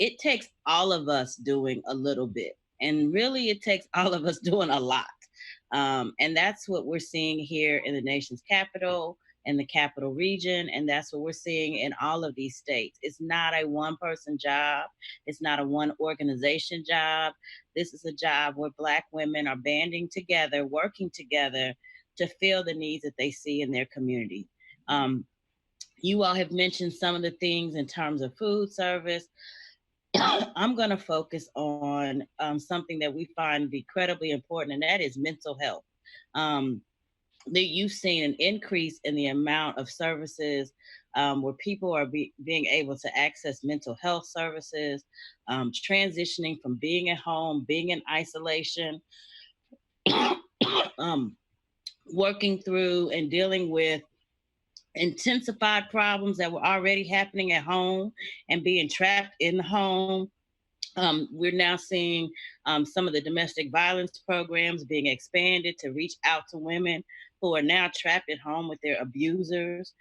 it takes all of us doing a little bit. And really, it takes all of us doing a lot. And that's what we're seeing here in the nation's capital, in the capital region, and that's what we're seeing in all of these states. It's not a one-person job. It's not a one organization job. This is a job where Black women are banding together, working together to fill the needs that they see in their community. You all have mentioned some of the things in terms of food service. I'm going to focus on something that we find to be incredibly important, and that is mental health. You've seen an increase in the amount of services where people are being able to access mental health services, transitioning from being at home, being in isolation, working through and dealing with intensified problems that were already happening at home and being trapped in the home. We're now seeing some of the domestic violence programs being expanded to reach out to women who are now trapped at home with their abusers.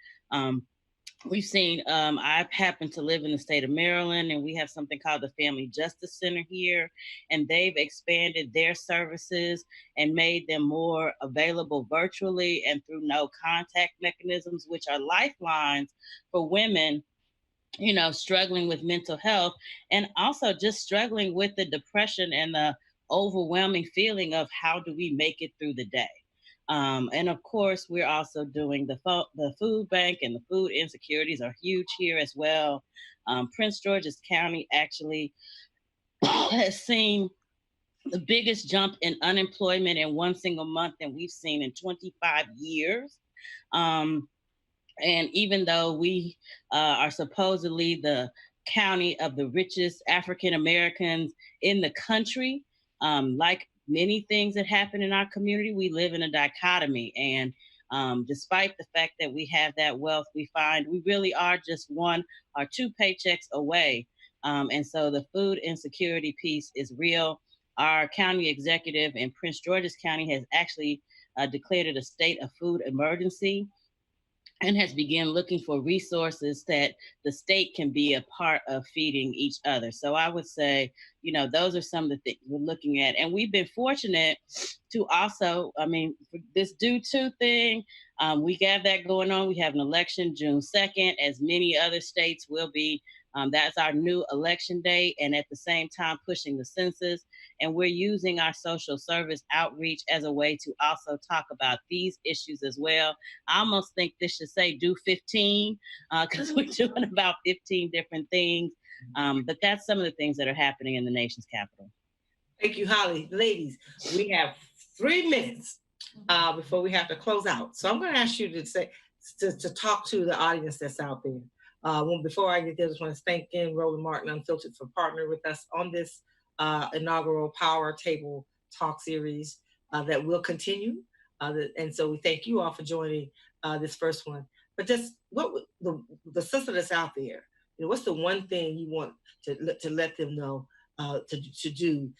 We've seen, I happen to live in the state of Maryland, and we have something called the Family Justice Center here, and they've expanded their services and made them more available virtually and through no contact mechanisms, which are lifelines for women, you know, struggling with mental health and also just struggling with the depression and the overwhelming feeling of how do we make it through the day. And of course, we're also doing the food bank, and the food insecurities are huge here as well. Prince George's County actually has seen the biggest jump in unemployment in one single month than we've seen in 25 years. And even though we are supposedly the county of the richest African Americans in the country, like many things that happen in our community, we live in a dichotomy. And despite the fact that we have that wealth, we find we really are just one or two paychecks away. And so the food insecurity piece is real. Our county executive in Prince George's County has actually declared it a state of food emergency and has begun looking for resources that the state can be a part of feeding each other. So I would say, you know, those are some of the things we're looking at. And we've been fortunate to also, I mean, this Do To thing, we have that going on. We have an election June 2nd, as many other states will be. That's our new election day, and at the same time pushing the census. And we're using our social service outreach as a way to also talk about these issues as well. I almost think this should say Do 15, because we're doing about 15 different things. But that's some of the things that are happening in the nation's capital. Thank you, Holly. Ladies, we have 3 minutes before we have to close out. So I'm going to ask you to talk to the audience that's out there. Before I get there, I just want to thank again Roland Martin Unfiltered for partnering with us on this inaugural Power Table Talk series that will continue. And so we thank you all for joining this first one. But just what the sister that's out there, you know, what's the one thing you want to let them know to do?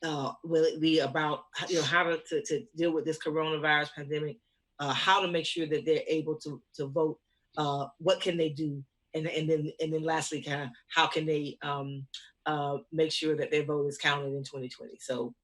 Will it be about, you know, how to deal with this coronavirus pandemic, how to make sure that they're able to vote, what can they do? And then lastly, kind of how can they make sure that their vote is counted in 2020? So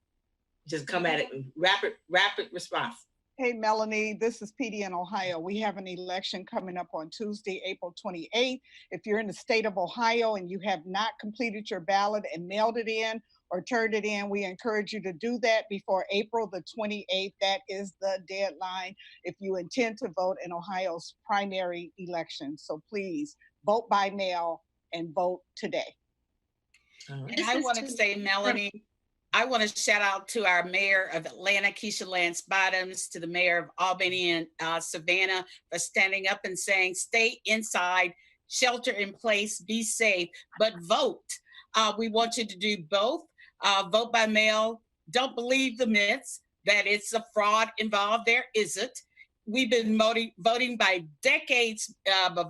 just come at it, rapid response. Hey, Melanie, this is PD in Ohio. We have an election coming up on Tuesday, April 28th. If you're in the state of Ohio and you have not completed your ballot and mailed it in or turned it in, we encourage you to do that before April the 28th. That is the deadline if you intend to vote in Ohio's primary election. So please vote by mail and vote today. And I want to say, Melanie, I want to shout out to our mayor of Atlanta, Keisha Lance Bottoms, to the mayor of Albany and Savannah for standing up and saying, stay inside, shelter in place, be safe, but vote. We want you to do both. Vote by mail. Don't believe the myths. that it's a fraud involved. There isn't. We've been voting by decades,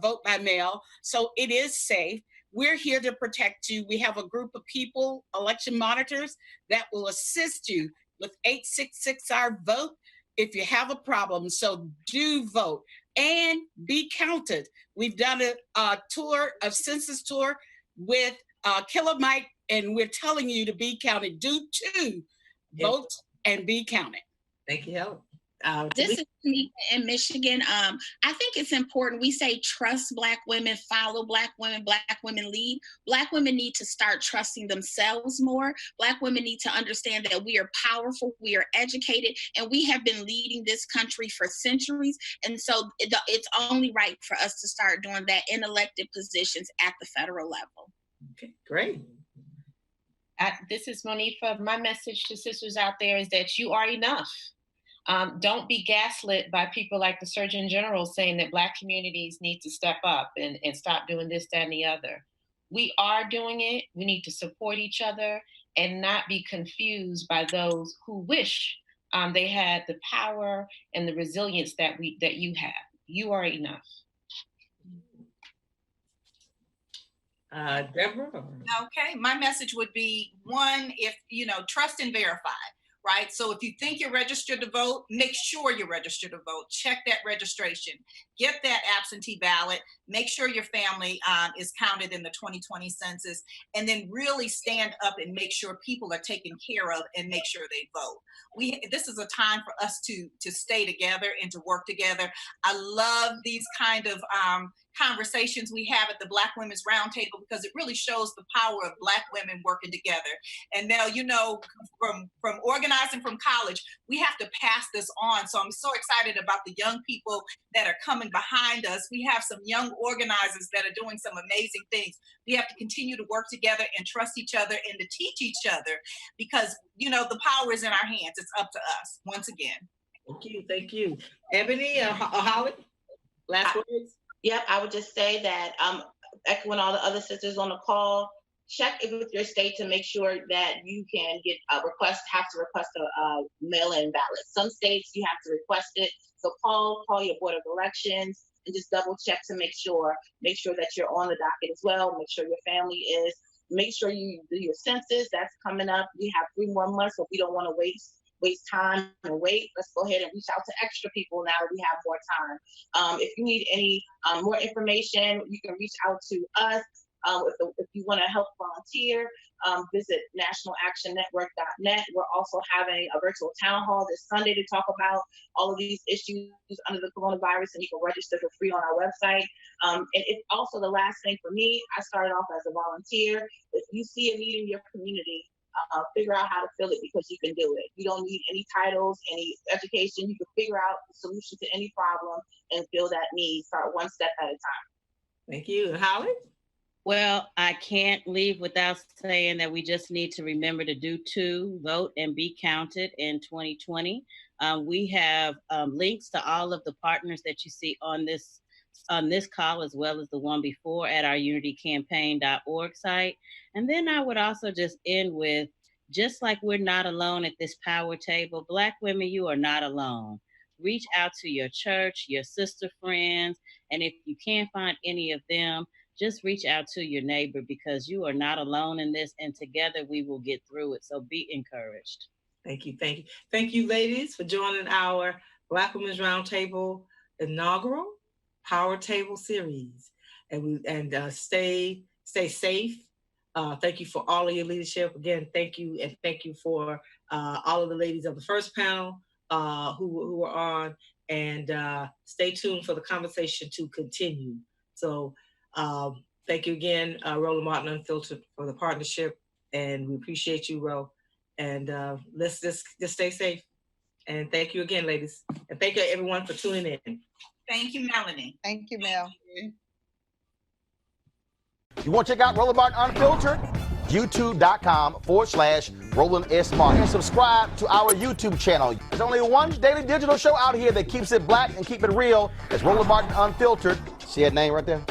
vote by mail, so it is safe. We're here to protect you. We have a group of people, election monitors, that will assist you with 866-OUR-VOTE if you have a problem. So do vote and be counted. We've done a census tour with Killer Mike, and we're telling you to be counted. Do too. Vote and be counted. Thank you, Helen. This is me in Michigan. I think it's important. We say trust Black women, follow Black women lead. Black women need to start trusting themselves more. Black women need to understand that we are powerful, we are educated, and we have been leading this country for centuries. And so it's only right for us to start doing that in elected positions at the federal level. Okay, great. This is Monifa. My message to sisters out there is that you are enough. Don't be gaslit by people like the Surgeon General saying that Black communities need to step up and stop doing this, that, and the other. We are doing it. We need to support each other and not be confused by those who wish they had the power and the resilience that you have. You are enough. Deborah? Okay, my message would be, one, if, trust and verify. Right? So if you think you're registered to vote, make sure you're registered to vote. Check that registration. Get that absentee ballot. Make sure your family is counted in the 2020 census. And then really stand up and make sure people are taken care of and make sure they vote. This is a time for us to stay together and to work together. I love these kind of conversations we have at the Black Women's Roundtable, because it really shows the power of Black women working together. And now, from organizing from college, we have to pass this on. So I'm so excited about the young people that are coming behind us. We have some young organizers that are doing some amazing things. We have to continue to work together and trust each other and to teach each other, because, the power is in our hands. It's up to us once again. Thank you. Ebony or Holly, last words? Yep, I would just say that echoing all the other sisters on the call, check with your state to make sure that you can have to request a mail-in ballot. Some states you have to request it. So call your Board of Elections and just double check to make sure that you're on the docket as well. Make sure your family is. Make sure you do your census. That's coming up. We have 3 more months, so we don't want to waste time and wait. Let's go ahead and reach out to extra people now that we have more time. If you need any more information, you can reach out to us. If you want to help volunteer, visit nationalactionnetwork.net. We're also having a virtual town hall this Sunday to talk about all of these issues under the coronavirus, and you can register for free on our website. And it's also the last thing for me. I started off as a volunteer. If you see a need in your community, figure out how to fill it, because you can do it. You don't need any titles, any education. You can figure out the solution to any problem and fill that need. Start one step at a time. Thank you. Holly? Well, I can't leave without saying that we just need to remember to do too, vote and be counted in 2020. We have links to all of the partners that you see on this call, as well as the one before, at our unitycampaign.org site. And then I would also just end with, just like we're not alone at this power table, Black women, you are not alone. Reach out to your church, your sister friends, and if you can't find any of them, just reach out to your neighbor, because you are not alone in this, and together we will get through it. So be encouraged. Thank you. Thank you, ladies, for joining our Black Women's Roundtable inaugural Power Table series. And stay safe. Thank you for all of your leadership. Again, thank you, and thank you for all of the ladies of the first panel who were on. And stay tuned for the conversation to continue. So thank you again, Roland Martin Unfiltered, for the partnership, and we appreciate you, Ro. And let's just stay safe. And thank you again, ladies. And thank you everyone for tuning in. Thank you, Melanie. Thank you, Mel. You want to check out Roland Martin Unfiltered? YouTube.com/Roland S. Martin. And subscribe to our YouTube channel. There's only one daily digital show out here that keeps it black and keep it real. It's Roland Martin Unfiltered. See that name right there?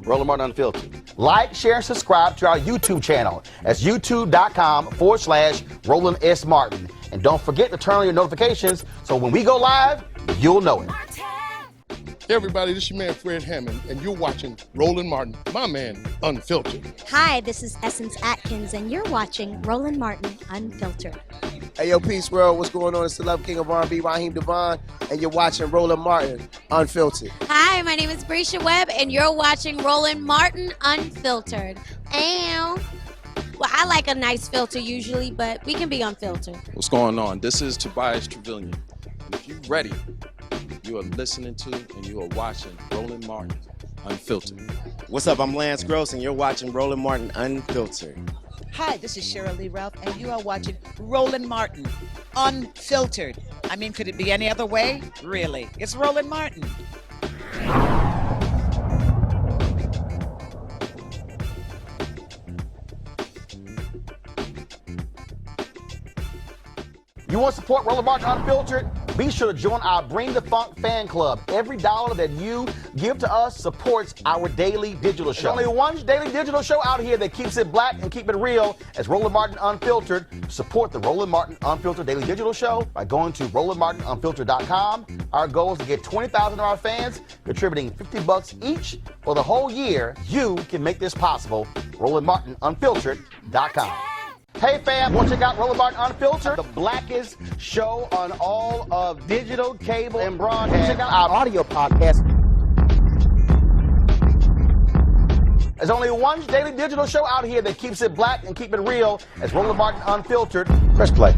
Roland Martin Unfiltered. Like, share, and subscribe to our YouTube channel. That's youtube.com/Roland S. Martin. And don't forget to turn on your notifications so when we go live, you'll know it. Hey everybody, this is your man Fred Hammond, and you're watching Roland Martin, my man, Unfiltered. Hi, this is Essence Atkins, and you're watching Roland Martin Unfiltered. Hey yo, Peace World, what's going on? It's the Love King of R&B, Raheem Devon, and you're watching Roland Martin Unfiltered. Hi, my name is Brescia Webb, and you're watching Roland Martin Unfiltered. Ow. Well, I like a nice filter usually, but we can be unfiltered. What's going on? This is Tobias Trevelyan. And if you're ready, you are listening to and you are watching Roland Martin Unfiltered. What's up? I'm Lance Gross, and you're watching Roland Martin Unfiltered. Hi, this is Cheryl Lee Ralph, and you are watching Roland Martin Unfiltered. I mean, could it be any other way? Really? It's Roland Martin. You want to support Roland Martin Unfiltered? Be sure to join our Bring the Funk fan club. Every dollar that you give to us supports our daily digital show. There's only one daily digital show out here that keeps it black and keep it real as Roland Martin Unfiltered. Support the Roland Martin Unfiltered daily digital show by going to RolandMartinUnfiltered.com. Our goal is to get 20,000 of our fans contributing $50 each for the whole year. You can make this possible. RolandMartinUnfiltered.com. Hey fam, want to check out Roland Martin Unfiltered, the blackest show on all of digital, cable, and broadcast. Check out our audio podcast. There's only one daily digital show out here that keeps it black and keep it real as Roland Martin Unfiltered. Press play.